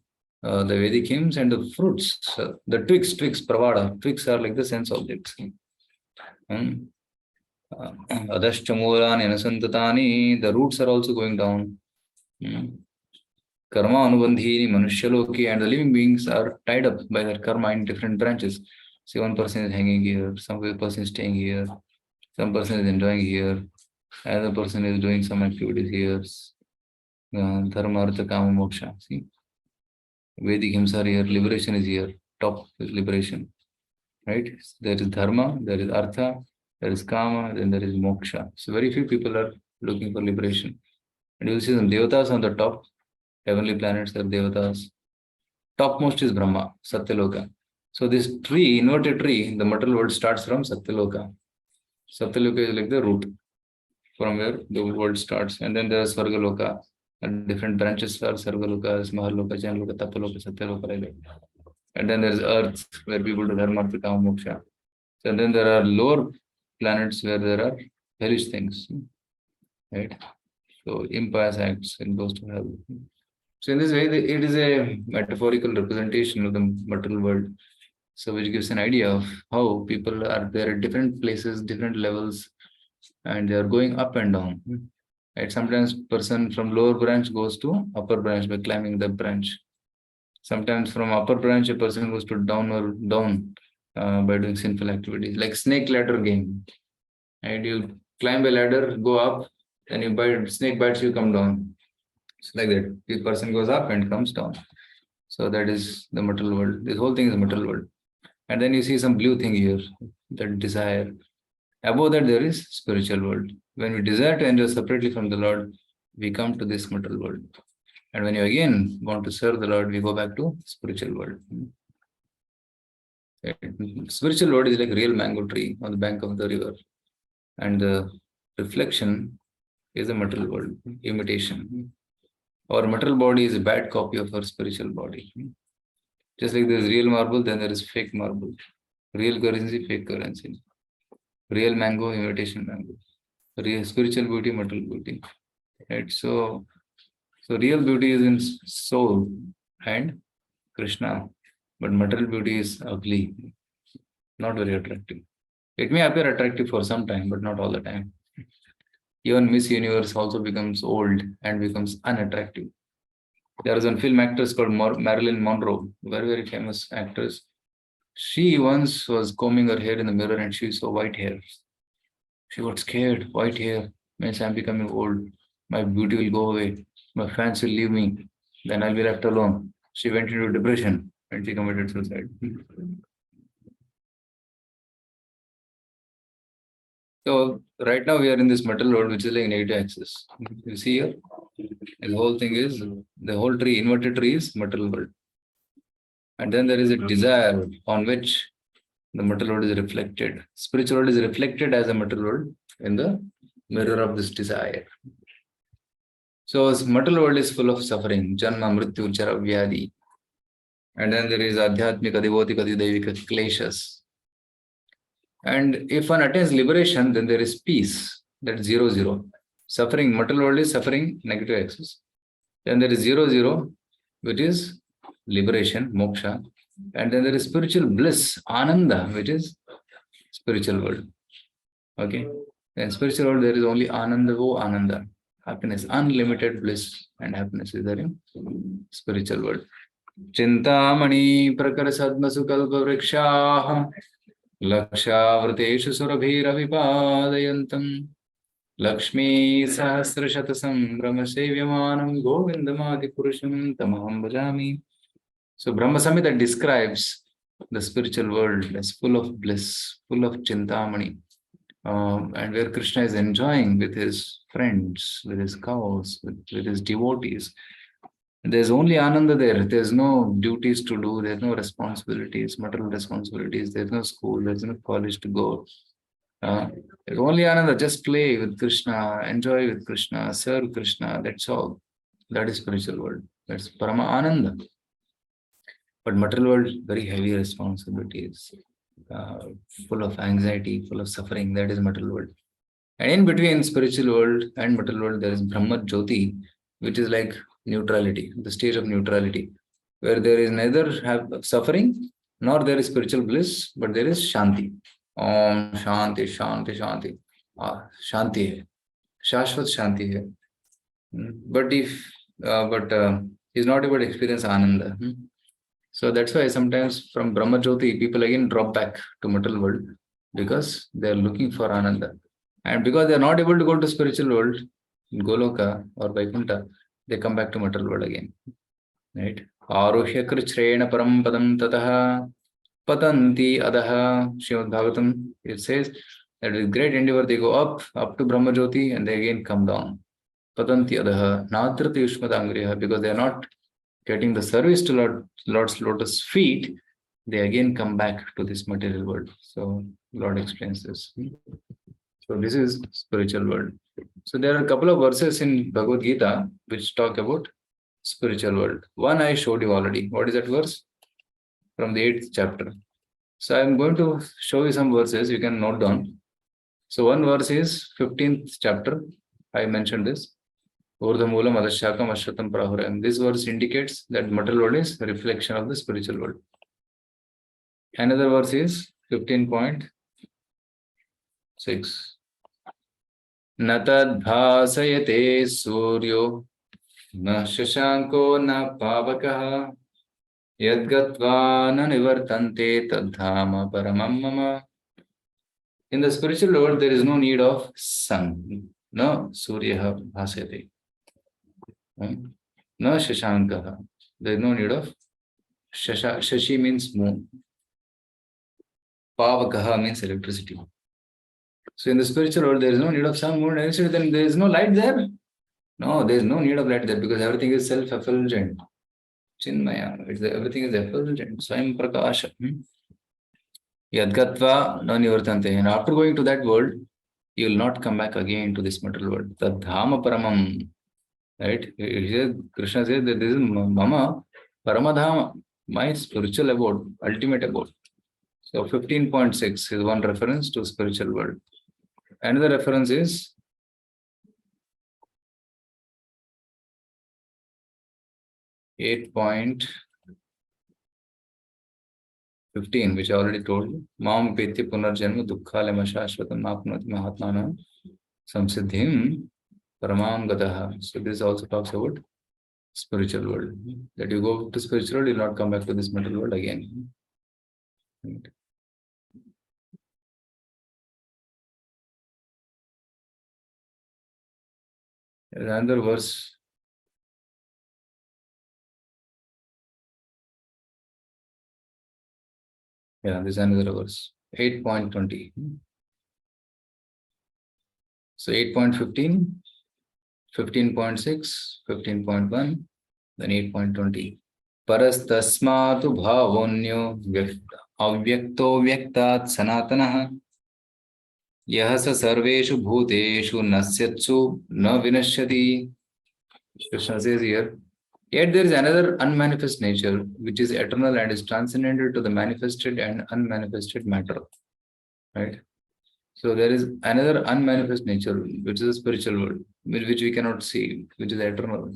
the Vedic hymns and the fruits, the twigs, pravada. Twigs are like the sense objects. Adashchamulan inasantatani, the roots are also going down. Karma anubandhini manushaloki, and the living beings are tied up by their karma in different branches. See, one person is hanging here, some person is staying here, some person is enjoying here, another person is doing some activities here. Dharma, artha, kama, moksha. See, Vedic hymns are here, liberation is here, top is liberation. Right? There is dharma, there is artha, there is kama, then there is moksha. So very few people are looking for liberation. And you will see some devatas on the top, heavenly planets are devatas. Topmost is Brahma, Satyaloka. So this tree, inverted tree, the material world starts from Satyaloka. Satyaloka is like the root from where the world starts. And then there is Svargaloka. And different branches are Sarvaloka, Mahaloka, Janaloka, Tapaloka, Satyaloka. And then there is earth where people do dharma, artha, kama, moksha. And then there are lower planets where there are hellish things. Right? So impious acts and goes to hell. So in this way, it is a metaphorical representation of the material world. So which gives an idea of how people are there at different places, different levels, and they are going up and down. Right? Sometimes person from lower branch goes to upper branch by climbing the branch. Sometimes from upper branch, a person goes to down or down by doing sinful activities, like snake ladder game. And you climb a ladder, go up, and you bite, snake bites you, come down. It's like that. The person goes up and comes down. So that is the material world. This whole thing is the material world. And then you see some blue thing here, that desire. Above that, there is spiritual world. When we desire to enjoy separately from the Lord, we come to this material world. And when you again want to serve the Lord, we go back to spiritual world. Spiritual world is like a real mango tree on the bank of the river. And the reflection is a material world, imitation. Our material body is a bad copy of our spiritual body. Just like there is real marble, then there is fake marble. Real currency, fake currency. Real mango, imitation mango. Real spiritual beauty, material beauty. Right? So real beauty is in soul and Krishna, but material beauty is ugly, not very attractive. It may appear attractive for some time, but not all the time. Even Miss Universe also becomes old and becomes unattractive. There was a film actress called Marilyn Monroe, very, very famous actress. She once was combing her hair in the mirror and she saw white hair. She got scared. White hair means I'm becoming old. My beauty will go away. My fans will leave me. Then I'll be left alone. She went into depression and she committed suicide. So right now we are in this metal world, which is like negative axis. You see here, the whole thing is the whole tree, inverted tree is metal world, and then there is a desire on which the metal world is reflected. Spiritual world is reflected as a metal world in the mirror of this desire. So this metal world is full of suffering, janma, mrityu, chara, vyadi, and then there is adhyatmika, devotika, devika, kleshas. And if one attains liberation, then there is peace. That's 0, 0. Suffering, material world is suffering, negative axis. Then there is 0, 0, which is liberation, moksha. And then there is spiritual bliss, ananda, which is spiritual world. Okay. In spiritual world, there is only ananda, ananda. Happiness, unlimited bliss and happiness is there in spiritual world. Chintamani prakara sadma sukalpa vrikshaha लक्षावृतेषु सुरभिरविपादयन्तम् Lakshmi सहस्रशतसम्भ्रमसेव्यमानं गोविन्दमादिपुरुषं तमहं भजामि. So Brahma Samhita describes the spiritual world as full of bliss, full of chintamani, and where Krishna is enjoying with his friends, with his cows, with his devotees. There's only Ananda there. There's no duties to do. There's no responsibilities, material responsibilities. There's no school. There's no college to go. There's only Ananda. Just play with Krishna, enjoy with Krishna, serve Krishna. That's all. That is spiritual world. That's Parama Ananda. But material world, very heavy responsibilities, full of anxiety, full of suffering. That is material world. And in between spiritual world and material world, there is Brahma Jyoti, which is like neutrality, the stage of neutrality, where there is neither have suffering nor there is spiritual bliss, but there is Shanti. Om Shanti, Shanti, Shanti. Shanti hai. Shashvat Shanti hai. But if, he's not able to experience Ananda. So that's why sometimes from Brahma Jyoti, people again drop back to material world because they're looking for Ananda. And because they're not able to go to spiritual world, in Goloka or Vaikuntha, they come back to material world again. Right? Aruhya krichrena param padam tataha patanti adaha. Srimad Bhagavatam, it says that with great endeavor they go up to Brahma Jyoti and they again come down. Patanti adaha nadrati yushmadangriha, because they are not getting the service to Lord's lotus feet, they again come back to this material world. So Lord explains this. So this is spiritual world. So there are a couple of verses in Bhagavad Gita which talk about spiritual world. One I showed you already. What is that verse? From the 8th chapter. So I'm going to show you some verses you can note down. So one verse is 15th chapter. I mentioned this. Urdhamulam adashakam ashwatam prahuram. This verse indicates that material world is a reflection of the spiritual world. Another verse is 15.6. Natad bhasayate suryo na shashanko na pavakaha yadgatva na nivartante tadhama paramam mama. In the spiritual world, there is no need of sun. No surya bhasayate. No shashankaha. There is no need of shashi means moon. Pavakaha means electricity. So in the spiritual world, there is no need of sun, moon, electricity. Then there is no light there. No, there is no need of light there because everything is self-effulgent. Chinmaya. Everything is effulgent. Swayam prakasha. Yadgatva no nivartante. And after going to that world, you will not come back again to this material world. Tadhama paramam. Right? Krishna says that this is mama paramadhama, my spiritual abode, ultimate abode. So 15.6 is one reference to spiritual world. Another reference is 8.15, which I already told you. Mam peti punarjanma dukkhale mashashvatam apnoti mahatmana Samsiddhim paramam gataha. So this also talks about spiritual world. That you go to spiritual world, you'll not come back to this material world again. Right. Another verse. Yeah, this is another verse. 8.20. So 8.15, 15.6, 15.1, then 8.20. Parastasmatu bhavonyo avyakto vyaktat sanatanaha यह स सर्वेषु भूतेषु नश्यत्सु न विनश्यति. Krishna says here, yet there is another unmanifest nature which is eternal and is transcendental to the manifested and unmanifested matter. Right? So there is another unmanifest nature which is a spiritual world, which we cannot see, which is eternal,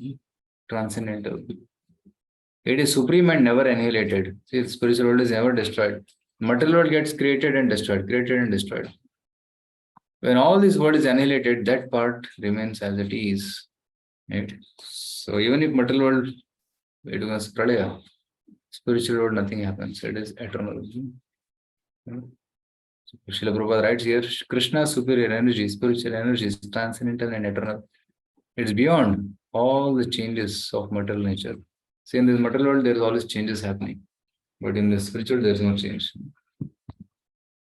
transcendental. It is supreme and never annihilated. See, the spiritual world is never destroyed. Material world gets created and destroyed, created and destroyed. When all this world is annihilated, that part remains as it is. Right? So even if material world, it was pralaya, spiritual world, nothing happens. It is eternal. Srila Prabhupada writes here, Krishna's superior energy, spiritual energy is transcendental and eternal. It's beyond all the changes of material nature. See, in this material world, there is always changes happening. But in the spiritual, there is no change.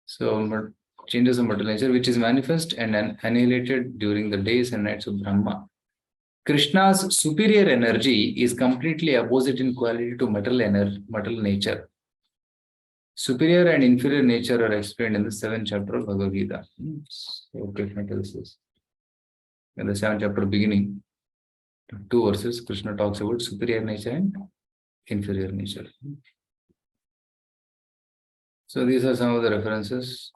So changes of material nature, which is manifest and annihilated during the days and nights of Brahma. Krishna's superior energy is completely opposite in quality to material nature. Superior and inferior nature are explained in the 7th chapter of Bhagavad Gita. So Krishna tells us. In the 7th chapter beginning, 2 verses, Krishna talks about superior nature and inferior nature. So these are some of the references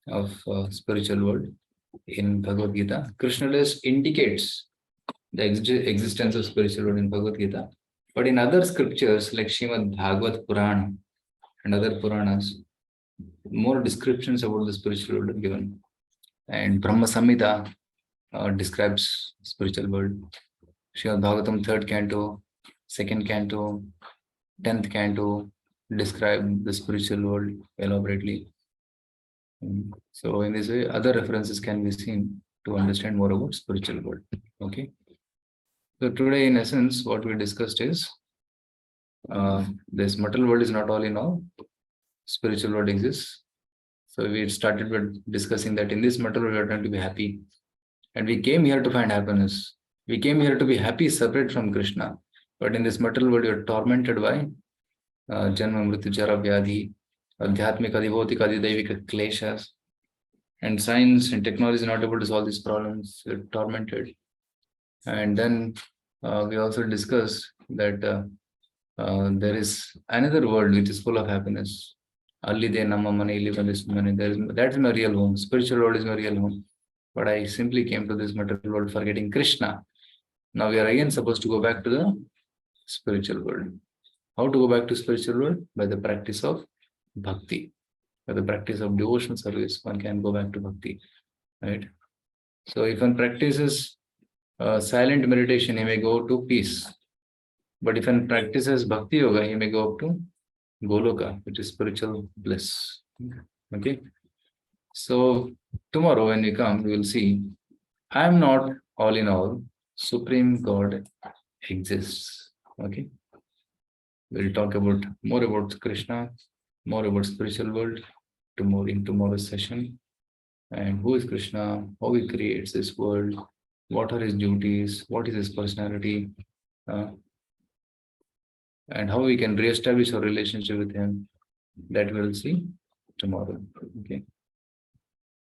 of spiritual world in Bhagavad Gita. Krishna just indicates the existence of spiritual world in Bhagavad Gita. But in other scriptures like Srimad Bhagavad Purana and other Puranas, more descriptions about the spiritual world are given. And Brahma Samhita describes spiritual world. Srimad Bhagavatam 3rd canto, 2nd canto, 10th canto describe the spiritual world elaborately. So in this way, other references can be seen to understand more about spiritual world. Okay. So today, in essence, what we discussed is this material world is not all in all. Spiritual world exists. So we started with discussing that in this material world we are trying to be happy, and we came here to find happiness. We came here to be happy, separate from Krishna. But in this material world, you are tormented by Janma, Mrityu, Jara, Vyadhi, Adhyatmika, Adhibhautika, Adhidaivika kleshas. And science and technology is not able to solve these problems. You're tormented. And then we also discussed that there is another world which is full of happiness. Allide Nama Mane, live in this money. That is my real home. Spiritual world is my real home. But I simply came to this material world forgetting Krishna. Now we are again supposed to go back to the spiritual world. How to go back to spiritual world? By the practice of bhakti. By the practice of devotional service, one can go back to bhakti. Right? So if one practices silent meditation, he may go to peace. But if one practices bhakti yoga, he may go up to Goloka, which is spiritual bliss. Okay. So tomorrow when we come, we will see, I am not all in all. Supreme God exists. Okay. We'll talk about more about Krishna, more about spiritual world in tomorrow's session. And who is Krishna? How he creates this world? What are his duties? What is his personality? And how we can re-establish our relationship with him. That we'll see tomorrow. Okay.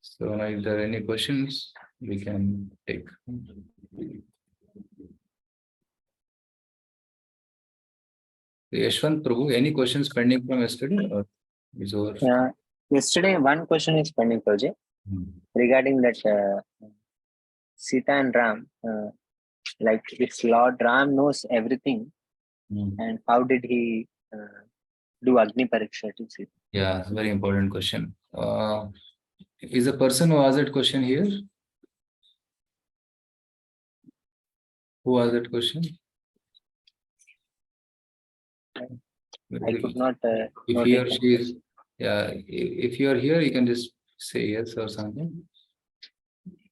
So now if there are any questions, we can take. Yashwant Prabhu, any questions pending from yesterday or is over? Yesterday, one question is pending, Prabhuji, regarding that Sita and Ram. Like if Lord Ram knows everything, and how did he do Agni Pariksha to Sita? Yeah, it's a very important question. Is the person who asked that question here? Who asked that question? I could not. If note he it. or she is, yeah, if you are here, you can just say yes or something.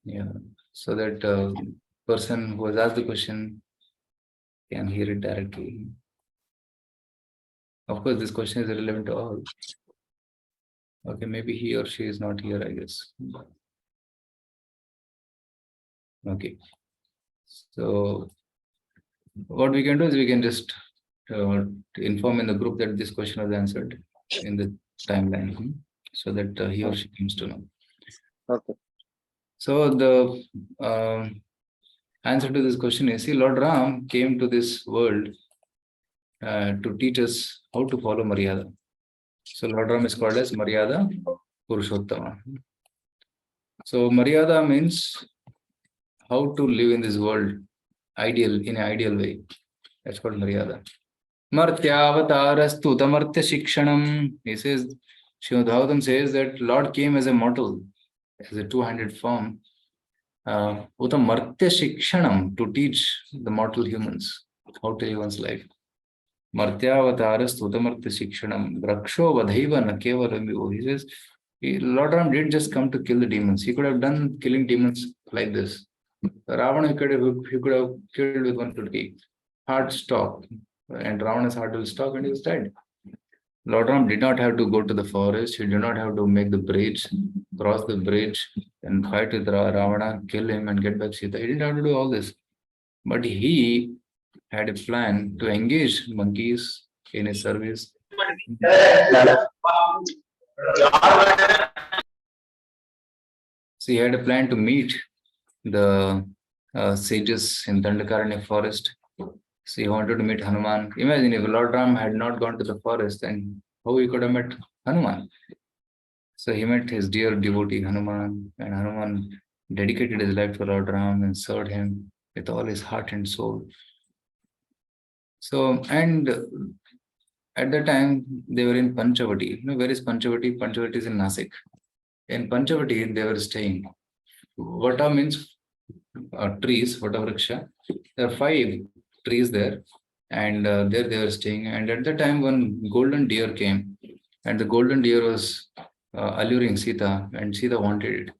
Yeah, so that person who has asked the question can hear it directly. Of course, this question is relevant to all. Okay, maybe he or she is not here, I guess. Okay. So what we can do is we can just inform in the group that this question was answered in the timeline, so that he or she comes to know. Okay. So the answer to this question is, see, Lord Ram came to this world to teach us how to follow Maryada. So Lord Ram is called as Maryada Purushottama. So Maryada means how to live in this world in an ideal way. That's called Maryada. Martyavatarastu tamartya shikshanam. He says, Srimad Bhagavatam says that Lord came as a mortal, as a two-handed form, utam martya shikshanam, to teach the mortal humans how to live one's life. Martyavatarastu tamartya shikshanam. Raksho vadhaiva na kevalam. He says, Lord Ram didn't just come to kill the demons. He could have done killing demons like this. Ravana he could have killed with one click. Heart stop, and Ravana's heart will stop and he was dead. Lord Ram did not have to go to the forest. He did not have to make the bridge, cross the bridge, and fight with Ravana, kill him, and get back Sita. He didn't have to do all this. But he had a plan to engage monkeys in his service. So he had a plan to meet the sages in Dandakaranya forest. So he wanted to meet Hanuman. Imagine if Lord Ram had not gone to the forest, then how he could have met Hanuman. So he met his dear devotee Hanuman, and Hanuman dedicated his life to Lord Ram and served him with all his heart and soul. So, and at that time, they were in Panchavati. You know, where is Panchavati? Panchavati is in Nasik. In Panchavati, they were staying. Vata means trees, Vata Vriksha. There are 5 trees there, and there they were staying. And at that time, one golden deer came, and the golden deer was alluring Sita, and Sita wanted it.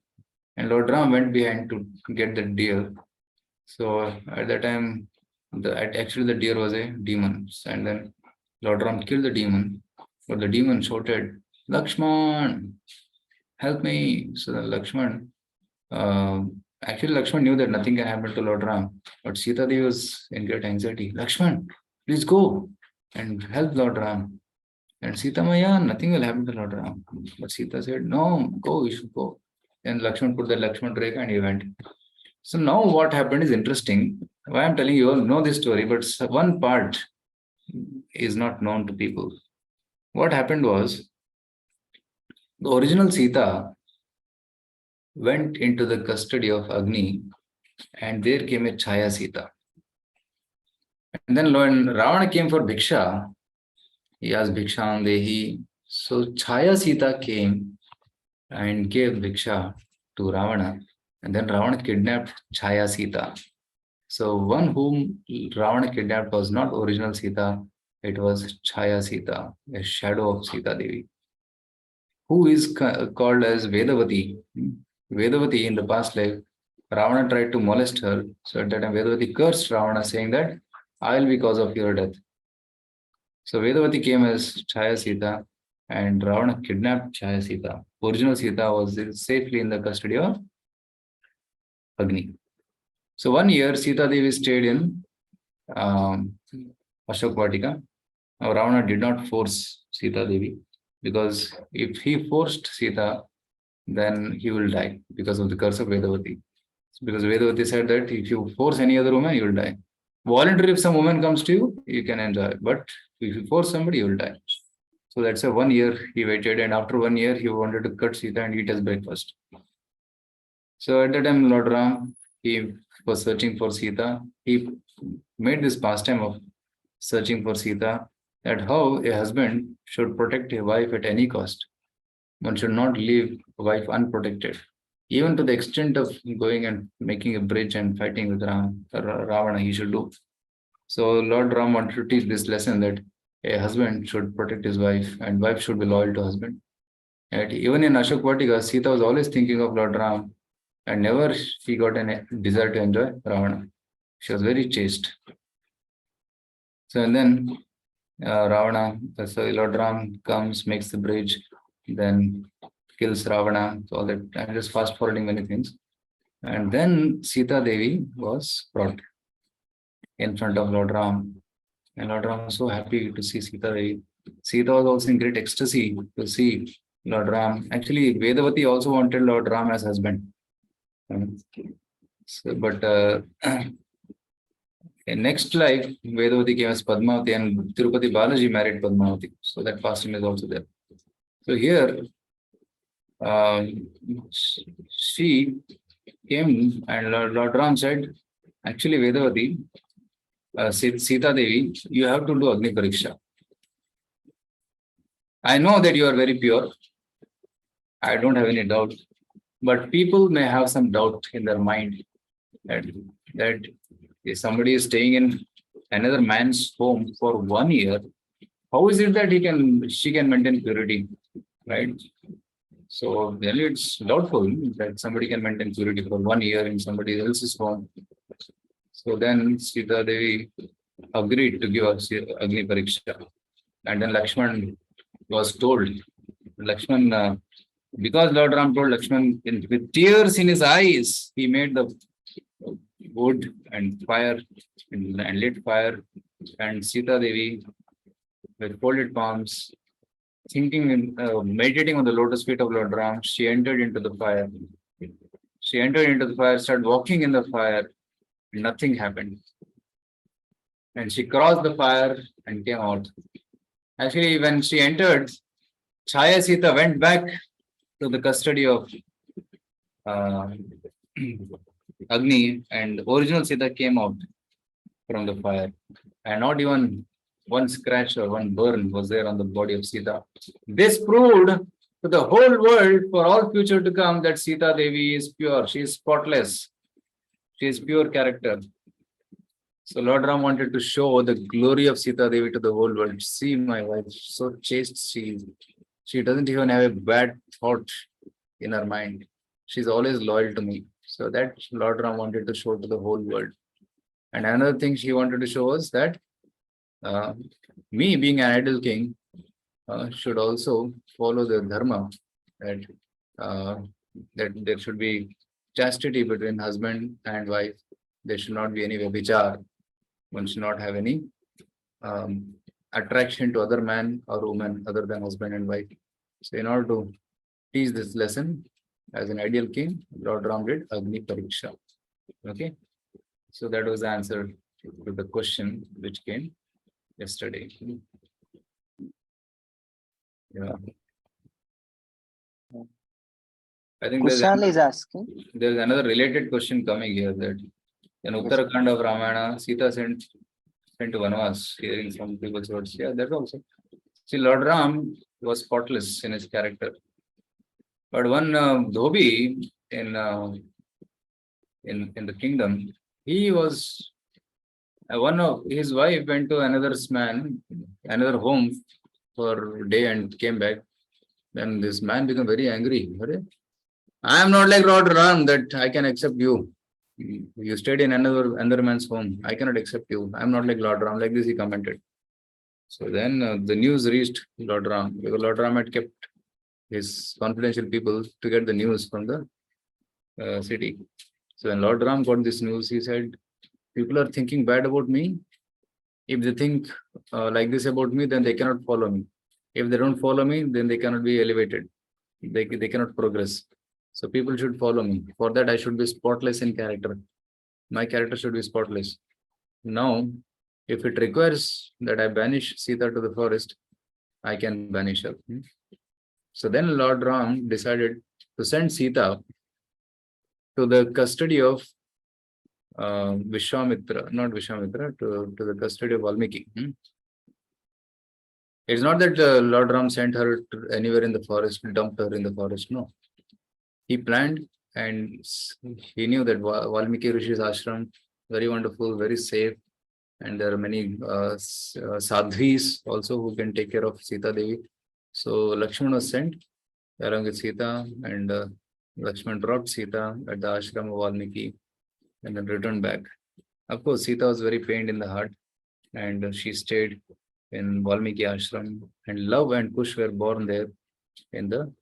And Lord Ram went behind to get the deer. So at that time, actually the deer was a demon, and then Lord Ram killed the demon, but the demon shouted, "Lakshman, help me!" So then Lakshman, actually Lakshman knew that nothing can happen to Lord Ram, but Sita Devi was in great anxiety. Lakshman, please go and help Lord Ram. And Sita Maya, nothing will happen to Lord Ram. But Sita said, "No, go, you should go." And Lakshman put the Lakshman Rekha and he went. So now what happened is interesting. Why I'm telling you all know this story, but one part is not known to people. What happened was, the original Sita went into the custody of Agni, and there came a Chaya Sita. And then when Ravana came for Bhiksha, he asked Bhiksham Dehi. So Chaya Sita came and gave Bhiksha to Ravana, and then Ravana kidnapped Chaya Sita. So one whom Ravana kidnapped was not original Sita, it was Chaya Sita, a shadow of Sita Devi, who is called as Vedavati. Vedavati in the past life, Ravana tried to molest her. So at that time, Vedavati cursed Ravana, saying that I will be cause of your death. So Vedavati came as Chaya Sita, and Ravana kidnapped Chaya Sita. Original Sita was safely in the custody of Agni. So 1 year, Sita Devi stayed in Ashok Vatika. Now Ravana did not force Sita Devi, because if he forced Sita, then he will die because of the curse of Vedavati. Because Vedavati said that if you force any other woman, you will die. Voluntary, if some woman comes to you, you can enjoy. But if you force somebody, you will die. So that's a 1 year he waited, and after 1 year, he wanted to cut Sita and eat his breakfast. So at that time, Lord Ram, he was searching for Sita. He made this pastime of searching for Sita, that how a husband should protect a wife at any cost. One should not leave a wife unprotected. even to the extent of going and making a bridge and fighting with Ravana, he should do. So Lord Ram wanted to teach this lesson that a husband should protect his wife and wife should be loyal to husband. And even in Ashok Vatika, Sita was always thinking of Lord Ram and never she got a desire to enjoy Ravana. She was very chaste. So and then Ravana, so Lord Ram comes, makes the bridge, then kills Ravana. So all that, I'm just fast forwarding many things. And then Sita Devi was brought in front of Lord Ram. And Lord Ram was so happy to see Sita Devi. Sita was also in great ecstasy to see Lord Ram. Actually, Vedavati also wanted Lord Ram as husband. So, but in next life, Vedavati came as Padmavati and Tirupati Balaji married Padmavati. So that fasting is also there. So here, she came and Lord Ram said, actually Vedavati, Sita Devi, you have to do Agni Pariksha. I know that you are very pure. I don't have any doubt. But people may have some doubt in their mind that if somebody is staying in another man's home for 1 year, how is it that she can maintain purity, right? So then it's doubtful that somebody can maintain purity for 1 year in somebody else's home. So then Sita Devi agreed to give us Agni Pariksha. And then Lakshman was told, Lakshman, because Lord Ram told Lakshman with tears in his eyes, he made the wood and fire and lit fire. And Sita Devi, with folded palms, thinking, meditating on the lotus feet of Lord Ram, she entered into the fire. She entered into the fire, started walking in the fire. Nothing happened. And she crossed the fire and came out. Actually, when she entered, Chaya Sita went back to the custody of Agni, and original Sita came out from the fire. And not even one scratch or one burn was there on the body of Sita. This proved to the whole world for all future to come that Sita Devi is pure. She is spotless. She is pure character. So Lord Ram wanted to show the glory of Sita Devi to the whole world. See my wife, so chaste she is. She doesn't even have a bad thought in her mind. She's always loyal to me. So that Lord Ram wanted to show to the whole world. And another thing she wanted to show was that me being an ideal king should also follow the dharma that that there should be chastity between husband and wife. There should not be any vyabhichar. One should not have any attraction to other man or woman other than husband and wife. So in order to teach this lesson as an ideal king, Lord Ram did Agni Pariksha. Okay. So that was the answer to the question which came yesterday. Yeah. I think Kushal is asking. there's another related question coming here that in Uttarakhand of Ramayana, Sita sent to Vanvas, hearing some people's words. Yeah, that also. See, Lord Ram was spotless in his character. But one Dhobi in the kingdom, he was one of his wife went to another home for a day and came back. Then this man became very angry. I am not like Lord Ram that I can accept you. You stayed in another man's home. I cannot accept you. I am not like Lord Ram. Like this, he commented. So then the news reached Lord Ram because Lord Ram had kept his confidential people to get the news from the city. So when Lord Ram got this news, he said, people are thinking bad about me. If they think like this about me, then they cannot follow me. If they don't follow me, then they cannot be elevated. They cannot progress. So people should follow me. For that, I should be spotless in character. My character should be spotless. Now, if it requires that I banish Sita to the forest, I can banish her. So then Lord Ram decided to send Sita to the custody of Vishwamitra, not Vishwamitra, to the custody of Valmiki. It's not that Lord Ram sent her to anywhere in the forest, dumped her in the forest. No. He planned and he knew that Valmiki Rishi's ashram very wonderful, very safe, and there are many sadhvis also who can take care of Sita Devi. So Lakshman was sent along with Sita, and Lakshman dropped Sita at the ashram of Valmiki and then returned back. Of course, Sita was very pained in the heart, and she stayed in Valmiki ashram, and Love and Kush were born there in the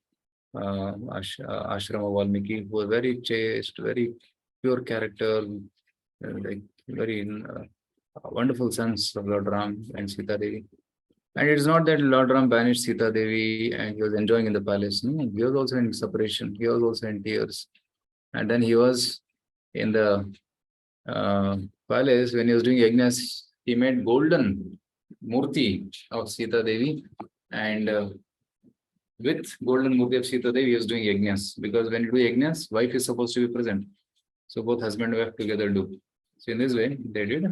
ashram of Valmiki, who was very chaste, very pure character, like very wonderful sons of Lord Ram and Sita Devi. And it is not that Lord Ram banished Sita Devi and he was enjoying in the palace. No, he was also in separation. He was also in tears. And then he was in the palace when he was doing yajnas. He made golden murti of Sita Devi, and with golden murti of Sita Devi, he was doing yajnas, because when you do yajnas, wife is supposed to be present. So both husband and wife together do. So in this way, they did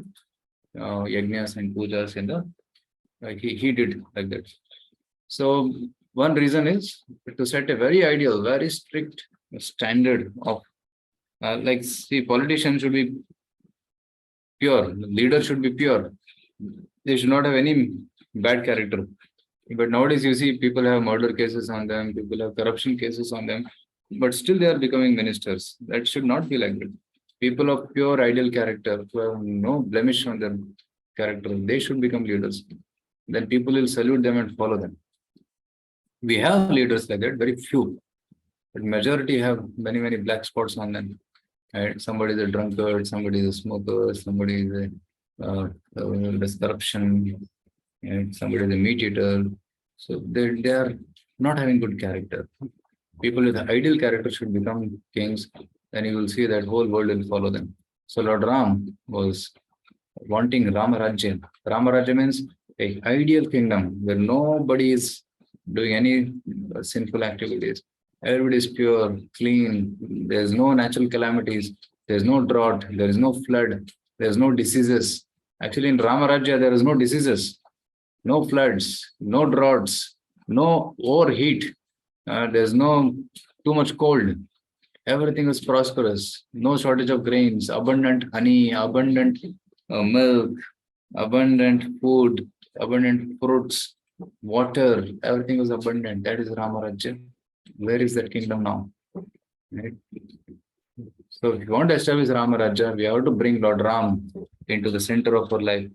yajnas and pujas in the he did like that. So one reason is to set a very ideal, very strict standard of like, see, politicians should be pure, leader should be pure. They should not have any bad character. But nowadays, you see, people have murder cases on them, people have corruption cases on them, but still they are becoming ministers. That should not be like that. People of pure, ideal character, who have no blemish on their character, they should become leaders. Then people will salute them and follow them. We have leaders like that, very few, but majority have many, many black spots on them. Right? Somebody is a drunkard, somebody is a smoker, somebody is does corruption, and somebody is a meat eater. So they are not having good character. People with ideal character should become kings, then you will see that whole world will follow them. So Lord Ram was wanting Ramarajya. Ramarajya means a ideal kingdom where nobody is doing any sinful activities. Everybody is pure, clean. There's no natural calamities. There's no drought. There is no flood. There's no diseases. Actually, in Ramarajya, there is no diseases, no floods, no droughts, no overheat. There's no too much cold. Everything is prosperous. No shortage of grains, abundant honey, abundant milk, abundant food, abundant fruits, water. Everything is abundant. That is Ramarajya. Where is that kingdom now? Right? So if you want to establish Ramarajya, we have to bring Lord Ram into the center of our life,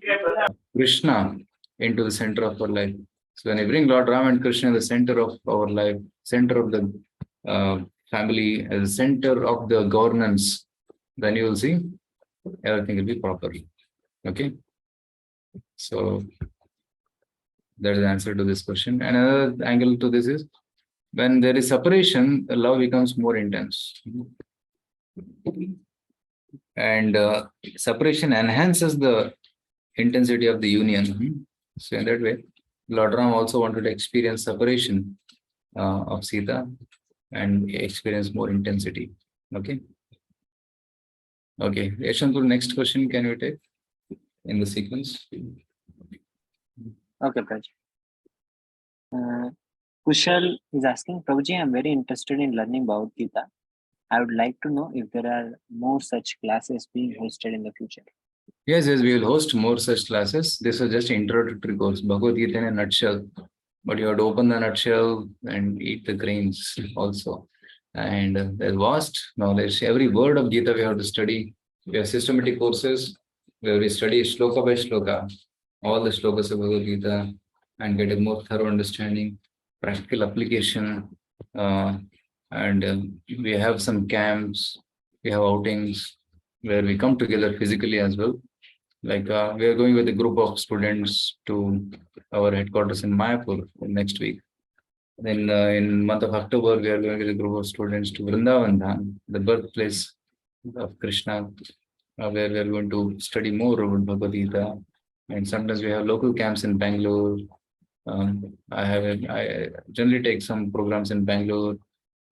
Krishna into the center of our life. So when you bring Lord Ram and Krishna in the center of our life, center of the family, as the center of the governance, then you will see everything will be proper. Okay. So that is the answer to this question. Another angle to this is, when there is separation, the love becomes more intense. And separation enhances the intensity of the union. So in that way, Lord Ram also wanted to experience separation of Sita and experience more intensity. Okay. Okay. Yashwantur, next question can you take in the sequence? Okay, Praj. Kushal is asking, Prabhuji, I'm very interested in learning about Gita. I would like to know if there are more such classes being hosted in the future. Yes, we will host more such classes. This was just introductory course, Bhagavad Gita in a nutshell. But you have to open the nutshell and eat the grains also. And there's vast knowledge. Every word of Gita we have to study. We have systematic courses where we study shloka by shloka, all the shlokas of Bhagavad Gita, and get a more thorough understanding, practical application. And we have some camps, we have outings where we come together physically as well. Like we are going with a group of students to our headquarters in Mayapur next week. Then in month of October, we are going with a group of students to Vrindavan Dham, the birthplace of Krishna, where we are going to study more about Bhagavad Gita. And sometimes we have local camps in Bangalore. I generally take some programs in Bangalore,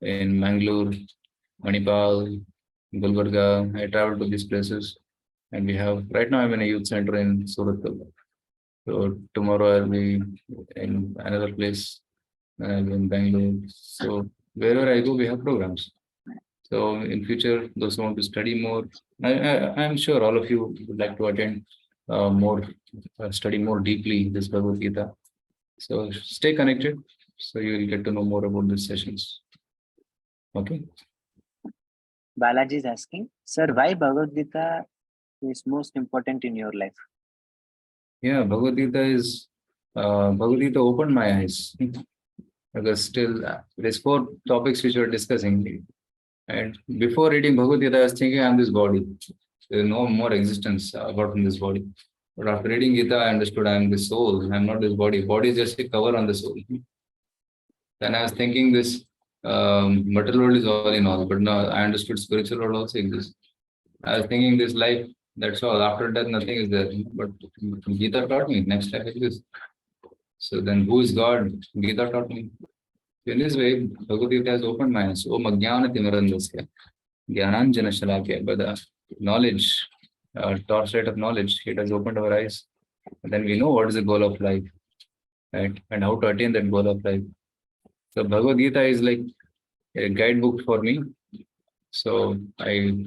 in Mangalore, Manipal, Gulbarga. I travel to these places. And we have, right now I'm in a youth center in Surat. So tomorrow I'll be in another place, I'll be in Bangalore. So wherever I go, we have programs. So in future, those who want to study more, I'm sure all of you would like to attend more, study more deeply this Bhagavad Gita. So stay connected, so you will get to know more about these sessions. Okay. Balaji is asking, sir, why Bhagavad Gita is most important in your life? Yeah, Bhagavad Gita opened my eyes because still there's 4 topics which we're discussing. And before reading Bhagavad Gita, I was thinking I'm this body. There's no more existence apart from this body. But after reading Gita, I understood I'm the soul. I'm not this body. Body is just a cover on the soul. Then I was thinking this material world is all in all, but now I understood spiritual world also exists. I was thinking this life, that's all. After death, nothing is there. But Gita taught me next life exists. So then who is God? Gita taught me. In this way, Bhagavad Gita has opened my eyes. Om Ajnana Timirandasya. Jnananjana Shalakya. By the knowledge, torchlight of knowledge, it has opened our eyes. And then we know what is the goal of life, right? And how to attain that goal of life. So Bhagavad Gita is like a guidebook for me. So I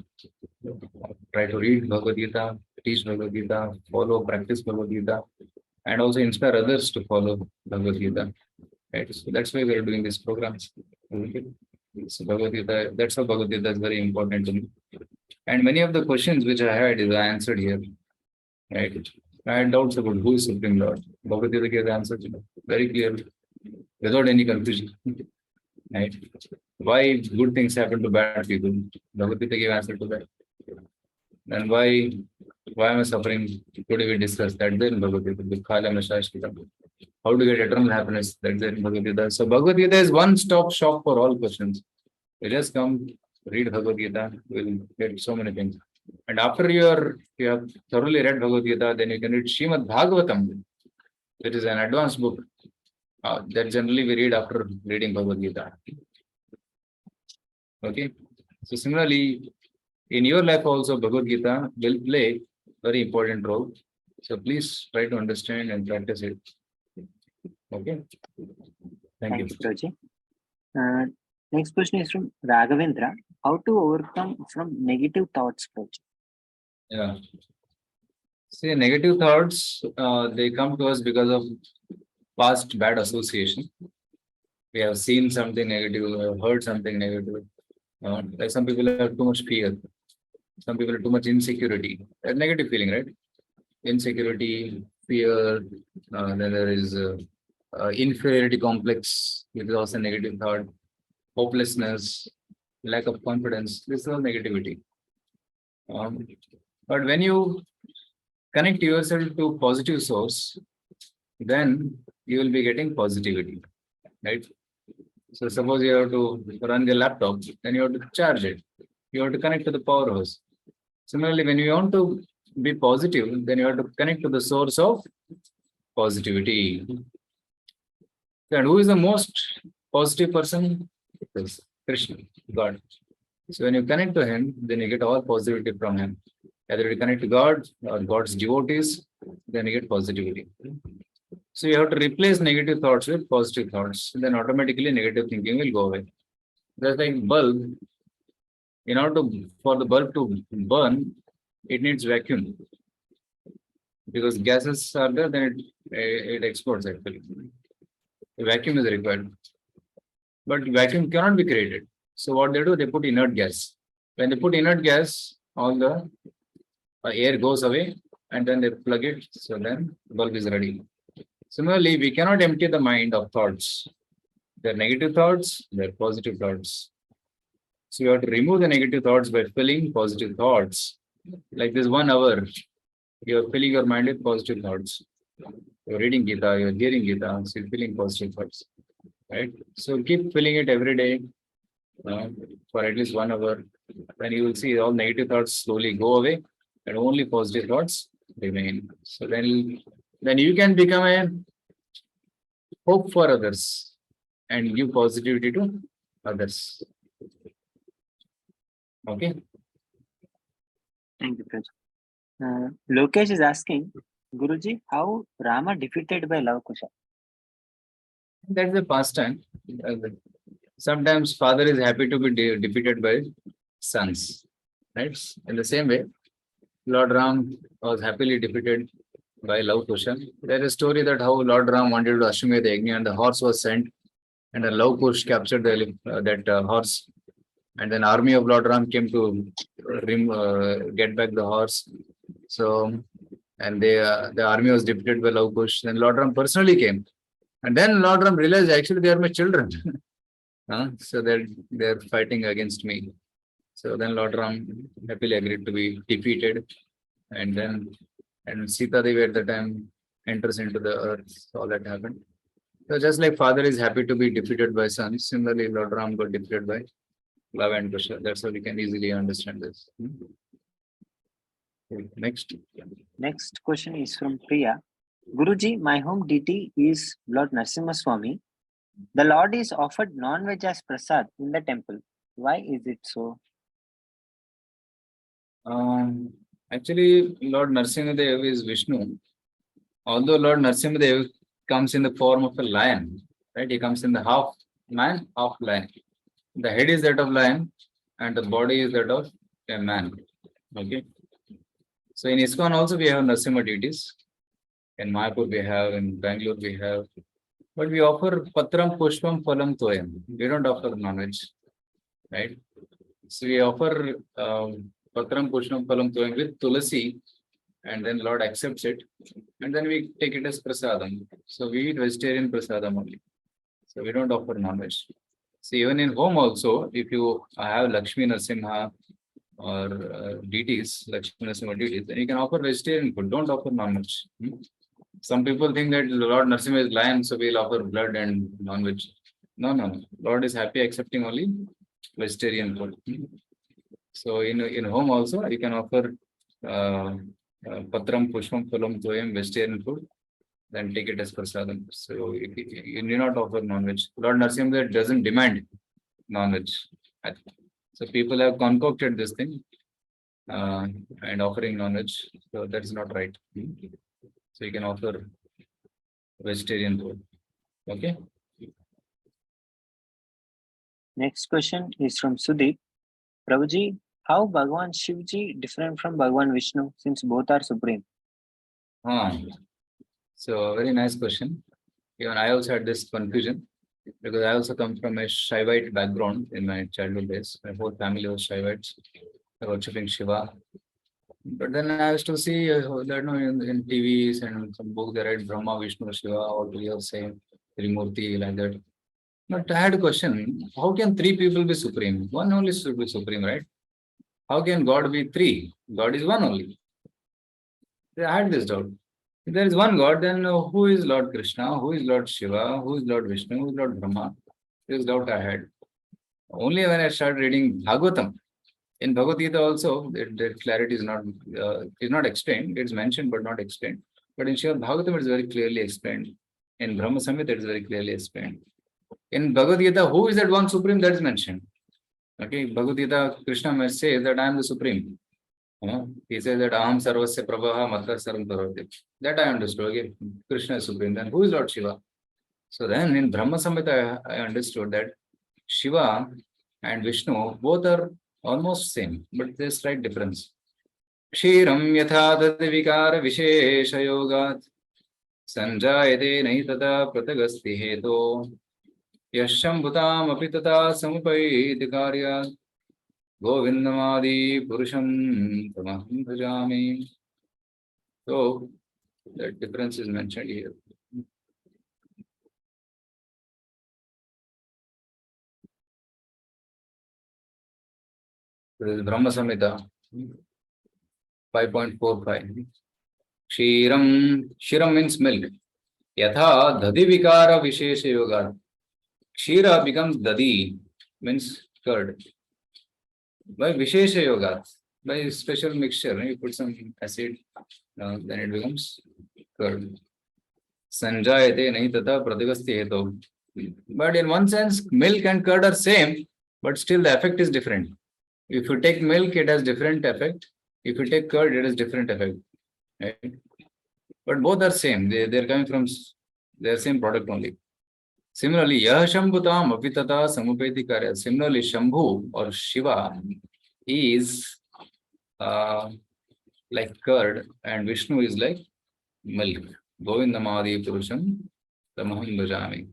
try to read Bhagavad Gita, teach Bhagavad Gita, follow, practice Bhagavad Gita, and also inspire others to follow Bhagavad Gita. Right? So that's why we are doing these programs. Okay. So Bhagavad Gita, that's how Bhagavad Gita is very important to me. And many of the questions which I had is answered here. Right? I had doubts about who is Supreme Lord. Bhagavad Gita gave the answers very clearly, without any confusion. Right? Why good things happen to bad people? Bhagavad Gita gave answer to that. And why am I suffering? Today we discussed that there in Bhagavad Gita. How to get eternal happiness? That's there in Bhagavad Gita. So Bhagavad Gita is one-stop shop for all questions. You just come, read Bhagavad Gita, you will get so many things. And after you have thoroughly read Bhagavad Gita, then you can read Srimad Bhagavatam, which is an advanced book that generally we read after reading Bhagavad Gita. Okay. So similarly, in your life also, Bhagavad Gita will play very important role. So please try to understand and practice it. Okay. Thank you. Thanks, Prabhuji. Next question is from Raghavendra. How to overcome from negative thoughts, Prabhuji? Yeah. See, negative thoughts, they come to us because of past bad association. We have seen something negative, we have heard something negative. Like some people have too much fear. Some people have too much insecurity. A negative feeling, right? Insecurity, fear, then there is inferiority complex, which is also a negative thought, hopelessness, lack of confidence. This is all negativity. But when you connect yourself to positive source, then you will be getting positivity, right? So suppose you have to run the laptop, then you have to charge it. You have to connect to the powerhouse. Similarly, when you want to be positive, then you have to connect to the source of positivity. And who is the most positive person? It is Krishna, God. So when you connect to him, then you get all positivity from him. Either you connect to God or God's devotees, then you get positivity. So you have to replace negative thoughts with positive thoughts. Then automatically negative thinking will go away. Just like bulb, in order for the bulb to burn, it needs vacuum. Because gases are there, then it explodes actually. The vacuum is required. But vacuum cannot be created. So what they do, they put inert gas. When they put inert gas, all the air goes away and then they plug it. So then the bulb is ready. Similarly, we cannot empty the mind of thoughts. They're negative thoughts, they're positive thoughts. So you have to remove the negative thoughts by filling positive thoughts. Like this 1 hour, you're filling your mind with positive thoughts. You're reading Gita, you're hearing Gita, so you're feeling positive thoughts. Right? So keep filling it every day for at least 1 hour. Then you will see all negative thoughts slowly go away and only positive thoughts remain. So then you can become a hope for others and give positivity to others. Okay. Thank you, Prabhuji. Lokesh is asking, Guruji, how Rama defeated by Lava Kusha? That's the pastime. Sometimes father is happy to be defeated by sons, right? In the same way, Lord Ram was happily defeated by Love Kusha. There is a story that how Lord Ram wanted to Ashwamedha Yajna and the horse was sent and a Love Kush captured that horse. And then army of Lord Ram came to get back the horse. So, and the army was defeated by Love Kush. Then Lord Ram personally came. And then Lord Ram realized actually they are my children. So they're fighting against me. So then Lord Ram happily agreed to be defeated. And Sita Devi at the time enters into the earth. So all that happened. So just like father is happy to be defeated by son, similarly Lord Ram got defeated by love and Krishna. That's how we can easily understand this. Next. Next question is from Priya. Guruji, my home deity is Lord Narasimha Swami. The Lord is offered non-veg as prasad in the temple. Why is it so? Actually, Lord Narasimhadev is Vishnu. Although Lord Narasimhadev comes in the form of a lion, right? He comes in the half man, half lion. The head is that of lion, and the body is that of a man. Okay. So in ISKCON also we have Narasimha deities. In Mayapur we have, in Bangalore we have. But we offer Patram Pushpam Phalam Toyam. We don't offer non-veg, right? So we offer Patram Pushpam Phalam Toyam with Tulasi, and then Lord accepts it, and then we take it as prasadam. So we eat vegetarian prasadam only. So we don't offer non-veg. So even in home also, if you have Lakshmi Narasimha or deities, Lakshmi Narasimha deities, then you can offer vegetarian food. Don't offer non-veg. Some people think that Lord Narasimha is lion, so we'll offer blood and non-veg. No. Lord is happy accepting only vegetarian food. So in home also, you can offer Patram Pushpam Phalam Toyam vegetarian food, then take it as prasadam. So you need not offer non-veg. Lord Narasimha doesn't demand non-veg. So people have concocted this thing and offering non-veg. So that is not right. So you can offer vegetarian food. Okay. Next question is from Sudeep. Prabhuji, how Bhagwan Shivji different from Bhagwan Vishnu since both are supreme? So very nice question. Even I also had this confusion because I also come from a Shaivite background in my childhood days. My whole family was Shaivites, worshipping Shiva. But then I used to see that in TVs and some books they write Brahma, Vishnu, Shiva, all three are same, Trimurti, like that. But I had a question: how can three people be supreme? One only should be supreme, right? How can God be three? God is one only. I had this doubt. If there is one God, then who is Lord Krishna? Who is Lord Shiva? Who is Lord Vishnu? Who is Lord Brahma? This doubt I had. Only when I started reading Bhagavatam. In Bhagavad Gita also, the clarity is not explained. It's mentioned but not explained. But in Srimad Bhagavatam, it's very clearly explained. In Brahma Samhita, it's very clearly explained. In Bhagavad Gita, who is that one supreme? That is mentioned. Okay, Bhagavad Gita, Krishna says that I am the supreme. He says that Aham Sarvasya Prabhaha Matra Sarvam Parvati. That I understood. Okay, Krishna is supreme. Then who is Lord Shiva? So then in Brahma Samhita, I understood that Shiva and Vishnu both are almost same, but there's slight difference. Kshiram yatha tadvikara vishesha yogat sanjayate nahi tata pratagasti heto yashambhutam api tata samupaiti karya govindamadi purusham tamaham bhajami. So that difference is mentioned here. This is Brahma Samhita 5.45. Kshiram means milk. Yatha dadi vikara vishesha yoga. Kshira becomes dadi, means curd. By vishesha yoga, by special mixture, you put some acid, then it becomes curd. Sanjayate nahi tata pratigasti heto. But in one sense, milk and curd are same, but still the effect is different. If you take milk, it has different effect. If you take curd, it has different effect. Right? But both are same. They're coming from their same product only. Similarly, Yah Shambhutam Apitata Samupeti Karya. Similarly, Shambhu or Shiva is like curd and Vishnu is like milk. Govindamadi Purusham Tamaham Bhajami.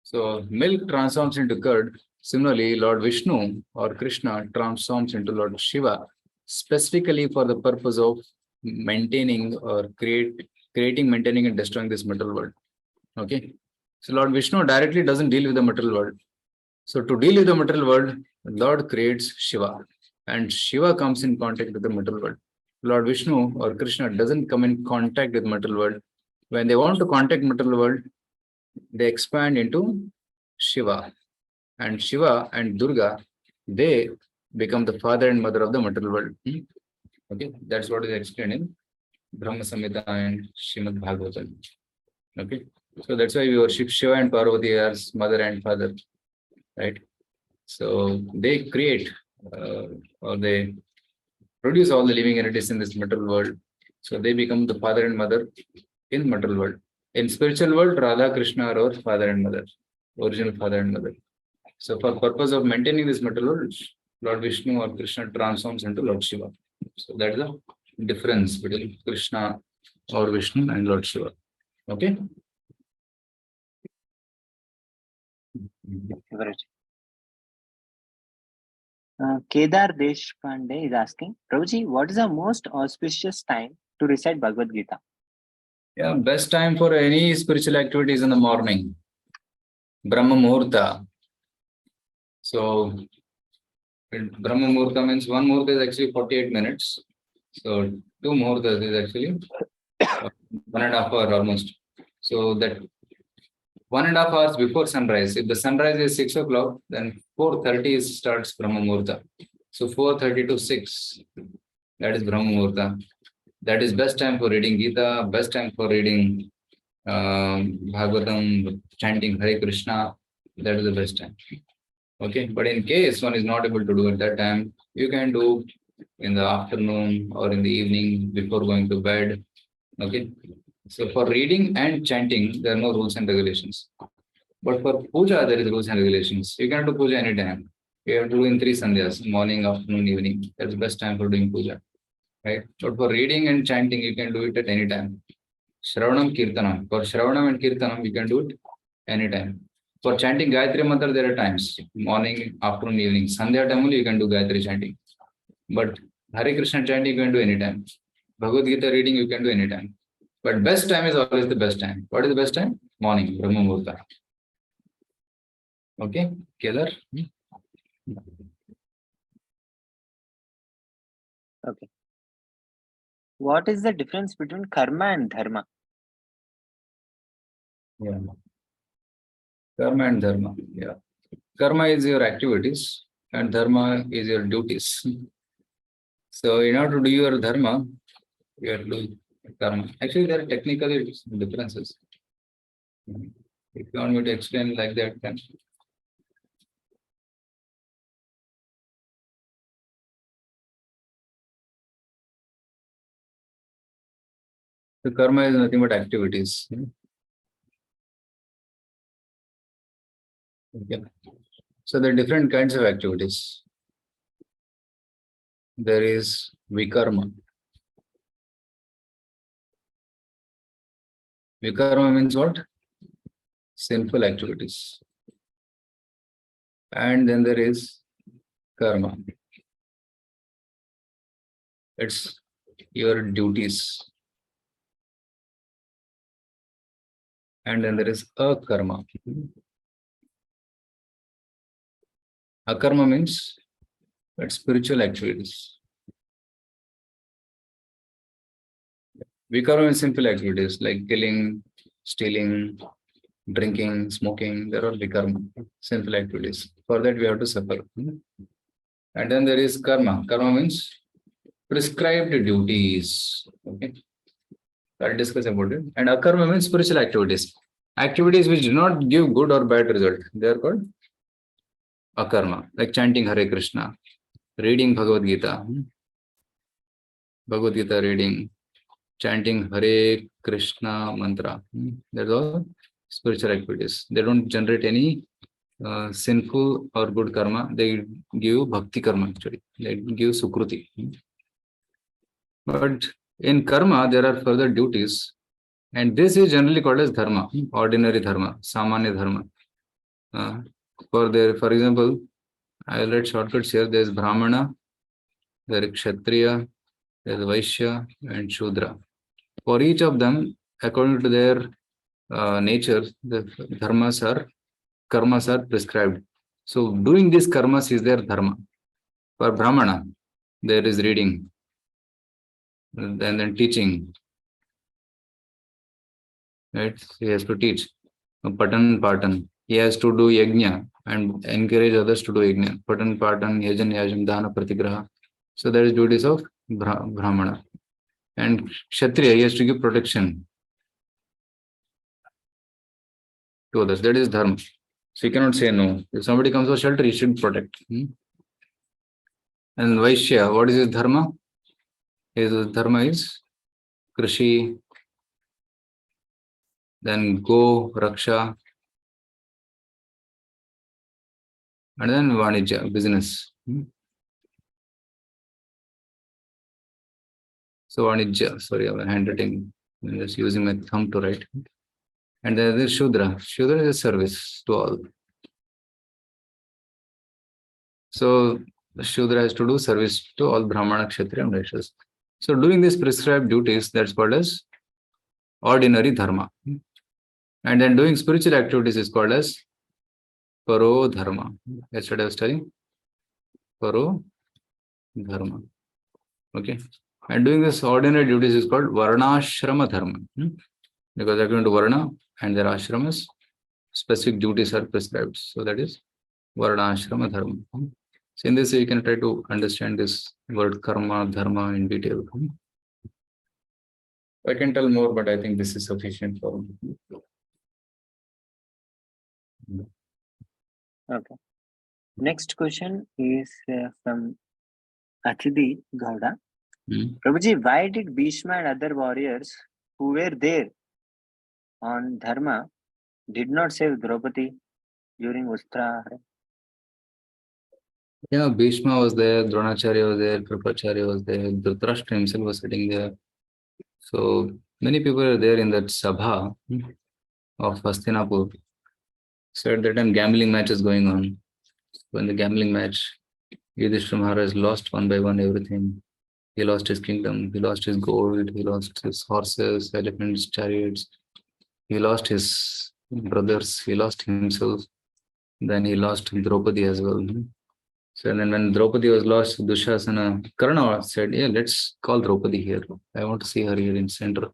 So milk transforms into curd. Similarly, Lord Vishnu or Krishna transforms into Lord Shiva, specifically for the purpose of maintaining or creating, maintaining, and destroying this material world. Okay. So Lord Vishnu directly doesn't deal with the material world. So to deal with the material world, Lord creates Shiva, and Shiva comes in contact with the material world. Lord Vishnu or Krishna doesn't come in contact with material world. When they want to contact material world, they expand into Shiva, and Shiva and Durga, they become the father and mother of the material world. Okay, that's what is explained in Brahma Samhita and Srimad Bhagavatam. Okay, so that's why we worship Shiva and Parvati as mother and father, right? So they create or they produce all the living entities in this material world. So they become the father and mother in material world. In spiritual world, Radha Krishna are our father and mother, original father and mother. So for purpose of maintaining this material world, Lord Vishnu or Krishna transforms into Lord Shiva. So that is the difference between Krishna or Vishnu and Lord Shiva. Okay. Kedar Deshpande is asking, Prabhuji, what is the most auspicious time to recite Bhagavad Gita? Yeah, best time for any spiritual activity is in the morning. Brahma Muhurta. So Brahma Muhurta means one Muhurta is actually 48 minutes. So 2 Muhurtas is actually 1.5 hours almost. So that 1.5 hours before sunrise. If the sunrise is 6 o'clock, then 4:30 starts Brahma Muhurta. So 4:30 to 6, that is Brahma Muhurta. That is best time for reading Gita, best time for reading Bhagavatam, chanting Hare Krishna. That is the best time. Okay, but in case one is not able to do at that time, you can do in the afternoon or in the evening before going to bed. Okay, so for reading and chanting, there are no rules and regulations. But for puja, there is rules and regulations. You can do puja anytime. You have to do in 3 sandhyas, morning, afternoon, evening. That's the best time for doing puja, right? But for reading and chanting, you can do it at any time. Shravanam, Kirtanam. For Shravanam and Kirtanam, you can do it anytime. For chanting Gayatri Mantra, there are times, morning, afternoon, evening. Sandhya time only you can do Gayatri chanting. But Hare Krishna chanting, you can do anytime. Bhagavad Gita reading, you can do anytime. But best time is always the best time. What is the best time? Morning, Brahma Muhurta. Okay, Kedar? Okay. What is the difference between karma and dharma? Yeah. Karma and dharma. Yeah. Karma is your activities and dharma is your duties. So in order to do your dharma, you have to do karma. Actually, there are technical differences. If you want me to explain like that, then the karma is nothing but activities. Okay. So there are different kinds of activities. There is vikarma. Vikarma means what? Sinful activities. And then there is karma. It's your duties. And then there is akarma. Akarma means it's spiritual activities. Vikarma means simple activities like killing, stealing, drinking, smoking. They're all vikarma, simple activities. For that, we have to suffer. And then there is karma. Karma means prescribed duties. Okay. I'll discuss about it. And akarma means spiritual activities. Activities which do not give good or bad result. They are called akarma, like chanting Hare Krishna, reading Bhagavad Gita, Bhagavad Gita reading, chanting Hare Krishna mantra. That's all spiritual activities. They don't generate any sinful or good karma. They give bhakti karma actually. They give sukruti. But in karma, there are further duties, and this is generally called as dharma, ordinary dharma, samanya dharma. For example, I'll write shortcuts here. There is Brahmana, there is Kshatriya, there is Vaishya, and Shudra. For each of them, according to their nature, the karmas are prescribed. So doing these karmas is their dharma. For Brahmana, there is reading, and then teaching. Right? He has to teach. Patan. He has to do yajna and encourage others to do yajna. Patan, yajan, yajam, dana, pratigraha. So that is duties of Brahmana. And Kshatriya, he has to give protection to others. That is dharma. So you cannot say no. If somebody comes for shelter, he should protect. And Vaishya, what is his dharma? His dharma is Krishi, then Go, Raksha, and then Vanijya, business. So Vanijya, sorry, I'm handwriting. I'm just using my thumb to write. And then there is Shudra. Shudra is a service to all. So Shudra has to do service to all Brahmana, Kshatriya, and Vaishyas. So doing these prescribed duties, that's called as ordinary dharma. And then doing spiritual activities is called as Paro Dharma. Yesterday I was telling Paro Dharma. Okay. And doing this ordinary duties is called Varnashrama Dharma. Because according to Varna and their ashramas, specific duties are prescribed. So that is Varnashrama Dharma. So in this, you can try to understand this word karma, dharma in detail. I can tell more, but I think this is sufficient for me. Okay. Next question is from Athidi Gowda. Prabhuji, why did Bhishma and other warriors who were there on dharma did not save Draupadi during Ustra? Yeah, Bhishma was there, Dronacharya was there, Kripacharya was there, Dhritarashtra himself was sitting there. So many people are there in that Sabha of Hastinapur. So at that time, gambling match is going on. When the gambling match, Yudhishthira Maharaj lost one by one everything. He lost his kingdom, he lost his gold, he lost his horses, elephants, chariots. He lost his brothers, he lost himself. Then he lost Draupadi as well. So then when Draupadi was lost, Dushasana, Karna said, yeah, let's call Draupadi here. I want to see her here in center.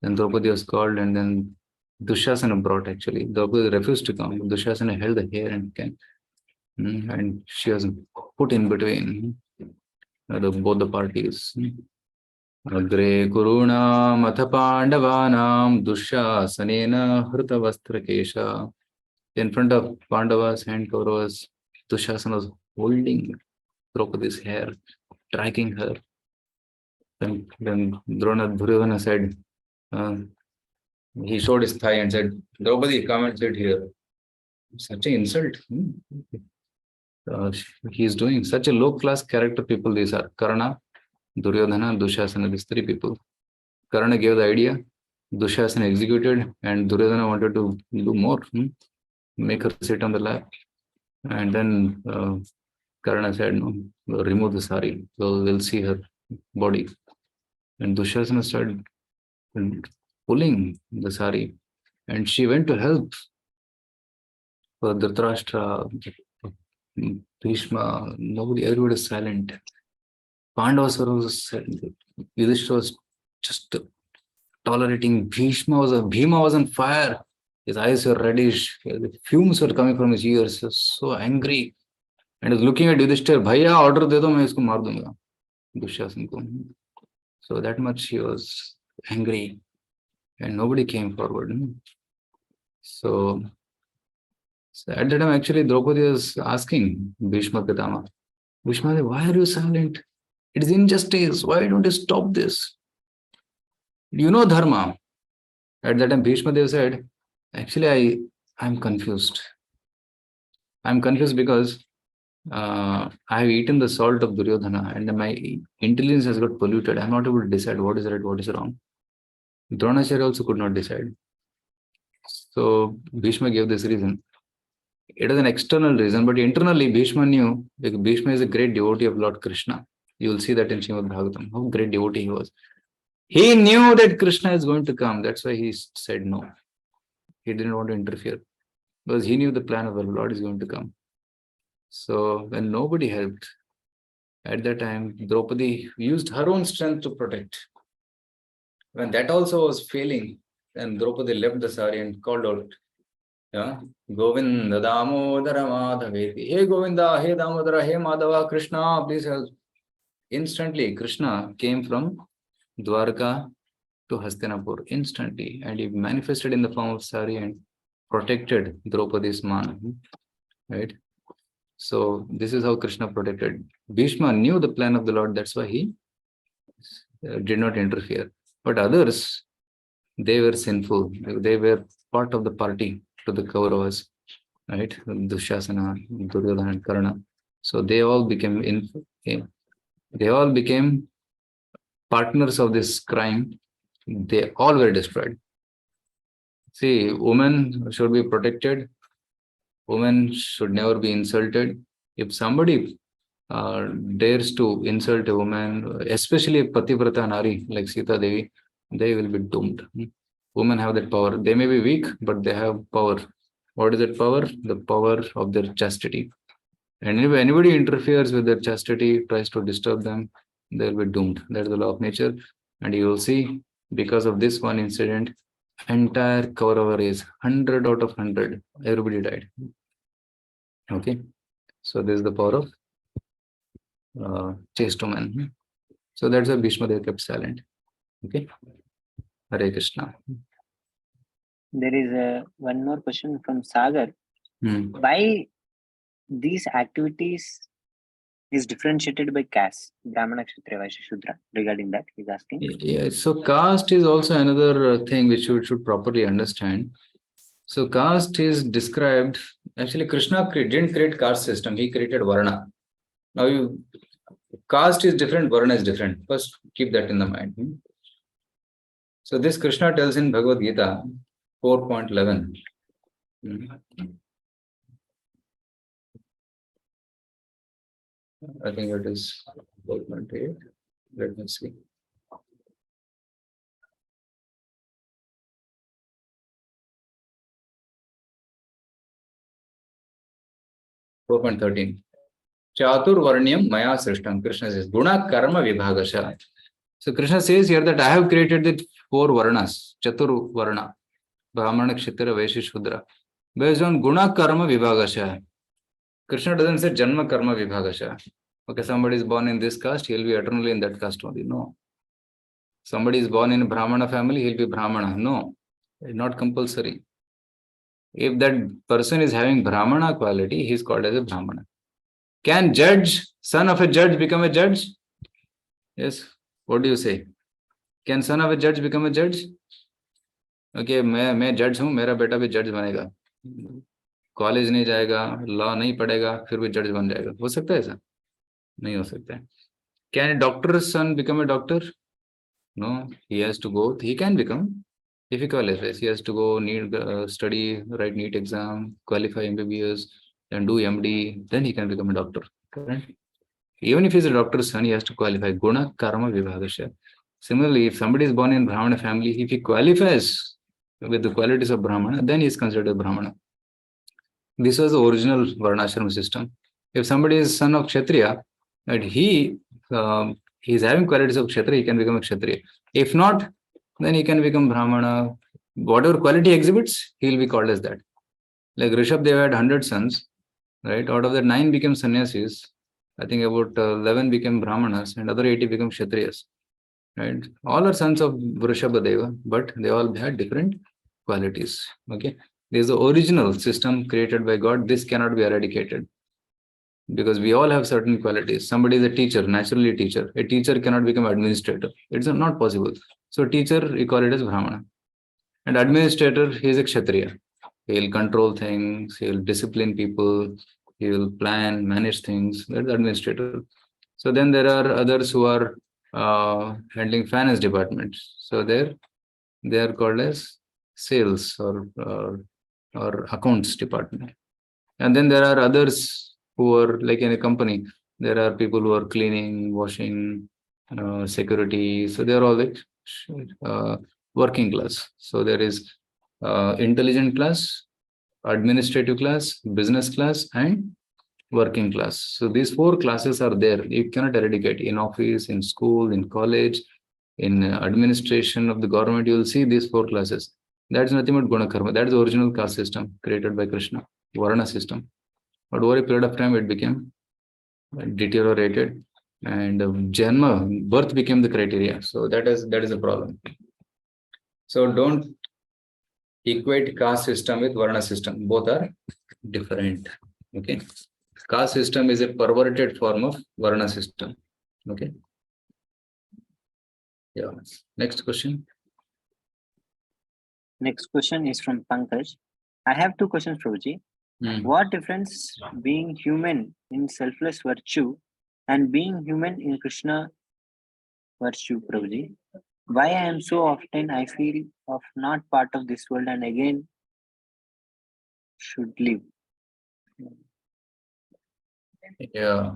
Then Draupadi was called, and then Dushasana brought actually. Draupadi refused to come. Dushasana held the hair and came. And she was put in between both the parties. Agre Kuruna Matha Pandavanam Dushasanena Hrita Vastrakesha. In front of Pandavas and Kauravas, Dushasana was holding Draupadi's hair, dragging her. Then Duryodhana said, he showed his thigh and said, Draupadi, come and sit here. Such an insult. He is doing such a low-class character people these are. Karna, Duryodhana, Dushasana, these three people. Karna gave the idea, Dushasana executed, and Duryodhana wanted to do more, make her sit on the lap. And then Karna said, no, remove the sari, so we'll see her body. And Dushasana started pulling the sari, and she went to help Dhritarashtra, Bhishma, nobody, everybody was silent. Pandavas were silent. Yudhishthira was just tolerating. Bhima was on fire. His eyes were reddish. The fumes were coming from his ears. He was so angry. And he was looking at Yudhishthira, Bhaiya, order de do, main isko maar dunga. Dushyasan ko. So that much he was angry. And nobody came forward. So at that time, actually, Draupadi was asking Bhishma Pitama, Bhishma, why are you silent? It is injustice. Why don't you stop this? You know Dharma. At that time, Bhishma Dev said, Actually, I'm confused. I'm confused because I have eaten the salt of Duryodhana and my intelligence has got polluted. I'm not able to decide what is right, what is wrong. Dronacharya also could not decide. So Bhishma gave this reason. It is an external reason, but internally Bhishma knew, because Bhishma is a great devotee of Lord Krishna. You will see that in Srimad Bhagavatam, how great devotee he was. He knew that Krishna is going to come. That's why he said no. He didn't want to interfere because he knew the plan of the Lord is going to come. So when nobody helped, at that time, Draupadi used her own strength to protect. When that also was failing, then Draupadi left the sari and called out, yeah, Govinda Damodara Madhaveti. Hey Govinda, hey Damodara, hey Madhava, Krishna, please help. Instantly, Krishna came from Dwarka to Hastinapur instantly, and he manifested in the form of sari and protected Draupadi's man. Right? So this is how Krishna protected. Bhishma knew the plan of the Lord, that's why he did not interfere. But others, they were sinful. They were part of the party to the Kauravas, right? Dushasana, Duryodhana, and Karna. So they all became partners of this crime. They all were destroyed. See, women should be protected. Women should never be insulted. If somebody dares to insult a woman, especially a Pativrata Nari like Sita Devi, they will be doomed. Women have that power. They may be weak, but they have power. What is that power? The power of their chastity. And if anybody interferes with their chastity, tries to disturb them, they'll be doomed. That's the law of nature. And you will see, because of this one incident, entire Kaurava race, 100 out of 100, everybody died. Okay. So this is the power of chaste woman. So that's why Bhishma Dev kept silent. Okay. Hare Krishna. There is one more question from Sagar. Hmm. Why these activities is differentiated by caste, Brahmana, Kshatriya, Vaishya, Shudra? Regarding that, he's asking. Yeah, so caste is also another thing which you should properly understand. So caste is described, actually Krishna didn't create caste system, he created Varna. Now caste is different, Varna is different. First keep that in the mind. So this Krishna tells in Bhagavad Gita 4.11. I think it is 4.8. Let me see. .13. Chatur Varnyam Maya Srishtam. Krishna says, Guna Karma Vibhagasha. So Krishna says here that I have created the 4 Varnas, Chatur Varna, Brahmana, Kshatriya, Vaishya, Shudra, based on Guna Karma Vibhagasha. Krishna doesn't say Janma Karma Vibhagasha. Okay, somebody is born in this caste, he'll be eternally in that caste only. No. Somebody is born in a Brahmana family, he'll be Brahmana. No, it's not compulsory. If that person is having Brahmana quality, he is called as a Brahmana. Can son of a judge become a judge? Yes. What do you say? Can son of a judge become a judge? Okay, मैं जज हूँ, मेरा बेटा भी जज बनेगा. College नहीं जाएगा, लॉ नहीं पढ़ेगा, फिर भी जज बन जाएगा. हो सकता है ऐसा? नहीं हो सकता है. Can a doctor's son become a doctor? No, he has to go. He can become if he qualifies. He has to go study, write NEET exam, qualify MBBS, and do MD. Then he can become a doctor. Correct? Even if he's a doctor's son, he has to qualify. Guna Karma Vibhagasha. Similarly, if somebody is born in Brahmana family, if he qualifies with the qualities of Brahmana, then he is considered a Brahmana. This was the original Varnashram system. If somebody is son of Kshatriya, and he is having qualities of Kshatriya, he can become a Kshatriya. If not, then he can become Brahmana. Whatever quality exhibits, he will be called as that. Like Rishabh, they had 100 sons, right? Out of that, 9 became sannyasis. I think about 11 became Brahmanas and other 80 became Kshatriyas. Right? All are sons of Vrishabhadeva, but they all had different qualities. Okay. This is the original system created by God. This cannot be eradicated because we all have certain qualities. Somebody is a teacher, naturally a teacher. A teacher cannot become administrator. It's not possible. So teacher, we call it as Brahmana. And administrator, he is a Kshatriya. He'll control things, he'll discipline people, he'll plan, manage things. That's the administrator. So then there are others who are handling finance department. So they are called as sales or accounts department. And then there are others who are like in a company. There are people who are cleaning, washing, security. So they are all like uh, working class. So there is intelligent class, administrative class, business class, and working class. So these four classes are there. You cannot eradicate in office, in school, in college, in administration of the government. You will see these four classes. That's nothing but guna karma. That is the original caste system created by Krishna, Varna system. But over a period of time, it became deteriorated, and Janma, birth became the criteria. So that is a problem. So don't equate caste system with Varna system. Both are different. Okay. Caste system is a perverted form of Varna system. Okay. Yeah. Next question. Next question is from Pankaj. I have two questions, Prabhuji. What difference being human in selfless virtue and being human in Krishna virtue, Prabhuji? Why I am so often I feel of not part of this world and again should live. Yeah.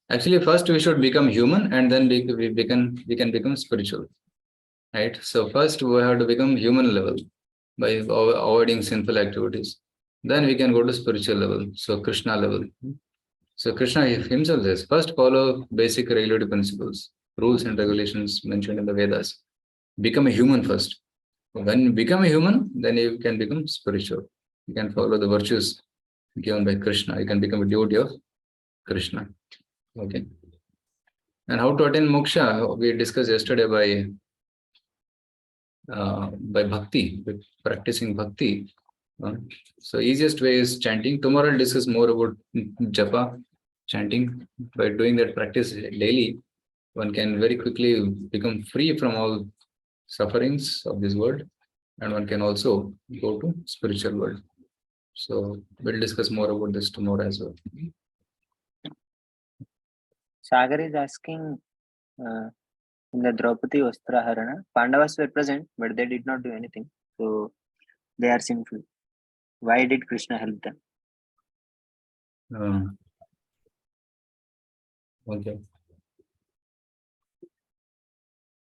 Actually, first we should become human, and then we can become spiritual. Right. So first we have to become human level by avoiding sinful activities. Then we can go to spiritual level. So Krishna level. So Krishna himself says, first follow basic regulatory principles, rules and regulations mentioned in the Vedas. Become a human first. When you become a human, then you can become spiritual. You can follow the virtues given by Krishna. You can become a devotee of Krishna. Okay. And how to attain moksha? We discussed yesterday by bhakti, by practicing bhakti. So easiest way is chanting. Tomorrow I'll discuss more about japa, chanting. By doing that practice daily, one can very quickly become free from all sufferings of this world, and one can also go to spiritual world. So we'll discuss more about this tomorrow as well. Sagar is asking in the Draupadi Vastraharana, Pandavas were present, but they did not do anything. So they are sinful. Why did Krishna help them? Okay.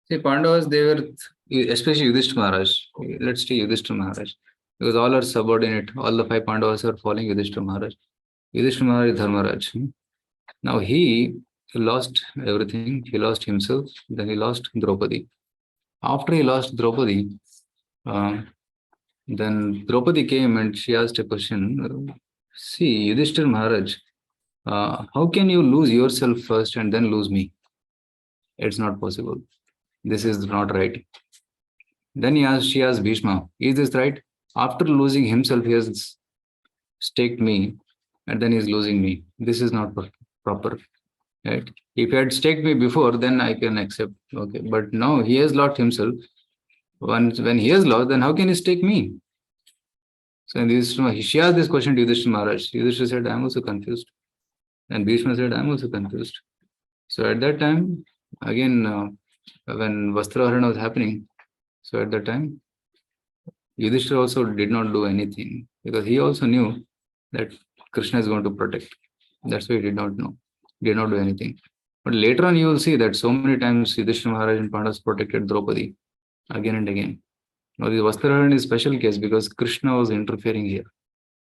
See, Pandavas, they were, especially Yudhishthira Maharaj. Let's see Yudhishthira Maharaj. Because all are subordinate. All the five Pandavas are following Yudhishthira Maharaj. Yudhishthira Maharaj is Dharmaraj. Now he lost everything. He lost himself. Then he lost Draupadi. After he lost Draupadi, then Draupadi came and she asked a question. See, Yudhishthira Maharaj, how can you lose yourself first and then lose me? It's not possible. This is not right. Then she asked Bhishma, is this right? After losing himself, he has staked me and then he's losing me. This is not proper. Right? If he had staked me before, then I can accept. Okay. But now he has lost himself. When he has lost, then how can he stake me? So she asked this question to Yudhishthira Maharaj. Yudhishthira said, I'm also confused. And Bhishma said, I'm also confused. So at that time, again, when Vastraharana was happening, so at that time, Yudhishthira also did not do anything because he also knew that Krishna is going to protect. That's why he did not do anything. But later on, you will see that so many times Yudhishthira Maharaj and Pandavas protected Draupadi again and again. Now, the Vastraharana is a special case because Krishna was interfering here.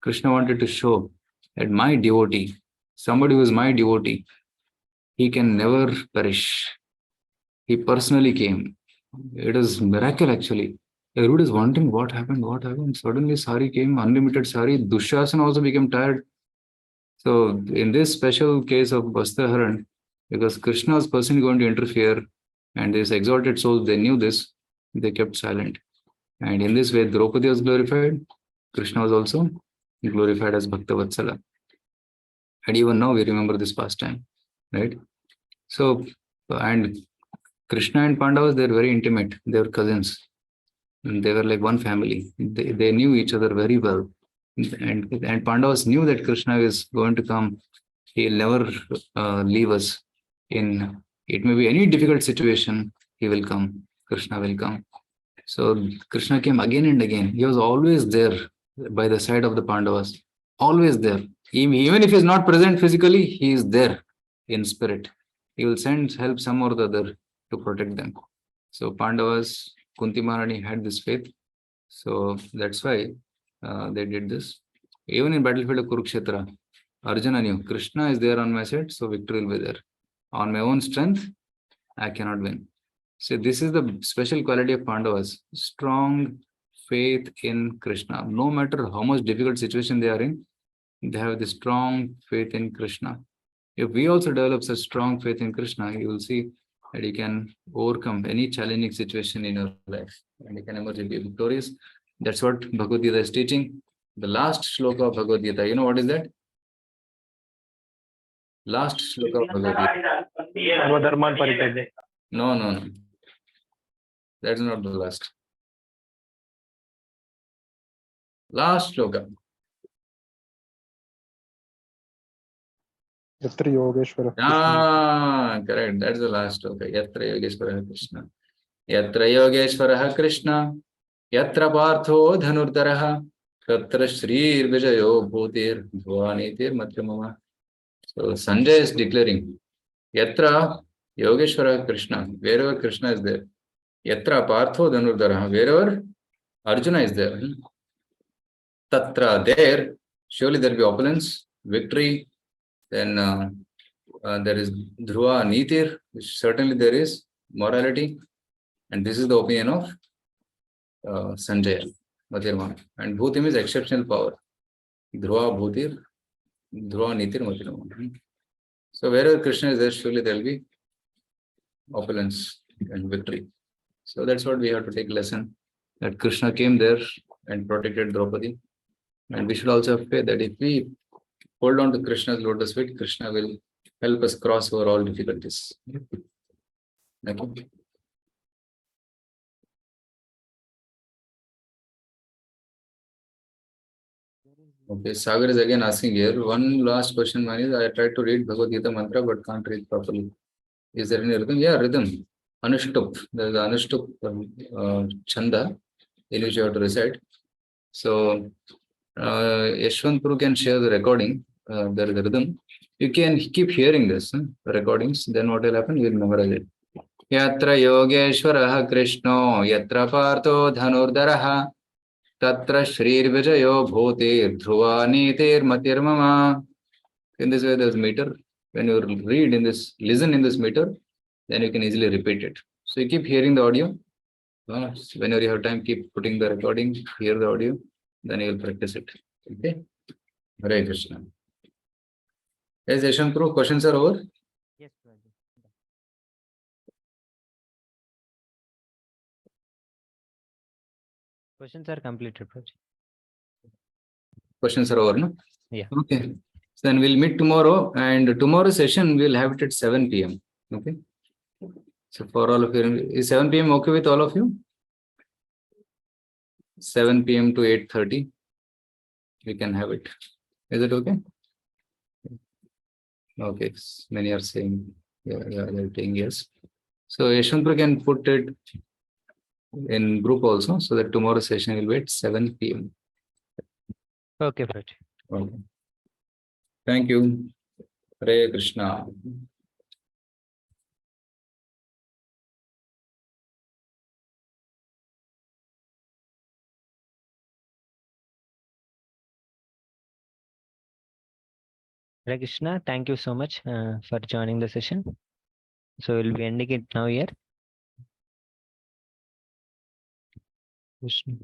Krishna wanted to show that my devotee, somebody who is my devotee, he can never perish. He personally came. It is miracle actually. Everybody is wondering what happened. Suddenly Sari came, unlimited Sari. Dushasana also became tired. So in this special case of Vastraharan, because Krishna was personally going to interfere and these exalted souls, they knew this, they kept silent. And in this way, Draupadi was glorified. Krishna was also glorified as Bhakta Vatsala. And even now we remember this pastime, right? So, and Krishna and Pandavas, they're very intimate. They're cousins. And they were like one family. They knew each other very well. And Pandavas knew that Krishna is going to come. He'll never leave us. In it may be any difficult situation, he will come. Krishna will come. So Krishna came again and again. He was always there by the side of the Pandavas. Always there. Even if he's not present physically, he is there in spirit. He will send help some or the other to protect them. So Pandavas, Kunti Maharani had this faith. So that's why they did this. Even in battlefield of Kurukshetra, Arjuna knew Krishna is there on my side, so victory will be there. On my own strength, I cannot win. So this is the special quality of Pandavas: strong faith in Krishna. No matter how much difficult situation they are in, they have this strong faith in Krishna. If we also develop such strong faith in Krishna, you will see that you can overcome any challenging situation in your life and you can emerge and be victorious. That's what Bhagavad Gita is teaching. The last shloka of Bhagavad Gita, you know what is that? Last shloka of Bhagavad Gita. No. That's not the last. Last shloka. Yatra Yogeshwara Krishna. Correct. That's the last shloka. Yatra Yogeshwara Krishna. Yatra Yogeshwara Krishna. Yatra Partho Dhanurdaraha. Tatra Shrir Vijayo Bhutir Dhvanitir Matrimama. So Sanjay is declaring, Yatra Yogeshwara Krishna, wherever Krishna is there. Yatra Partho Dhanurdaraha, wherever Arjuna is there. Tatra, there, surely there will be opulence, victory. Then there is Dhruva Nitir, which certainly there is morality. And this is the opinion of Sanjaya, Matirma. And Bhutim is exceptional power. Dhruva Bhutir, Dhruva Nitir Matirma. So wherever Krishna is there, surely there will be opulence and victory. So that's what we have to take lesson, that Krishna came there and protected Draupadi. And we should also have faith that if we hold on to Krishna's lotus feet, Krishna will help us cross over all difficulties. Okay. Okay, Sagar is again asking here. One last question, man, is I tried to read Bhagavad Gita mantra but can't read properly. Is there any rhythm? Yeah, rhythm. Anushtup. There is Anushtup Chanda in which you have to recite. So Yashwantpur can share the recording. There is a rhythm. You can keep hearing this recordings. Then what will happen? You will memorize it. Yatra Yogeshwara Krishno Yatra Partho Dhanurdaraha Tatra Shrir Vijayo Bhutir Dhruva Nitir Matirmama. In this way, there's meter. When you read in this, listen in this meter, then you can easily repeat it. So you keep hearing the audio. Whenever you have time, keep putting the recording, hear the audio, then you will practice it. Okay. Hare Krishna. Yes, Yashwant Prabhu, questions are over? Yes, questions are completed, Prabhuji. Questions are over, no? Yeah. Okay. So then we'll meet tomorrow, and tomorrow's session we'll have it at 7 p.m. Okay. So for all of you, is 7 p.m. okay with all of you? 7 p.m. to 8:30. We can have it. Is it okay? Okay. Many are saying, yeah, they're saying yes. So Yashwantpur can put it in group also, so that tomorrow's session will be at 7 p.m. Okay, Prabhuji. Okay. Thank you. Hare Krishna. Hare Krishna, thank you so much for joining the session. So we'll be ending it now here. Krishna.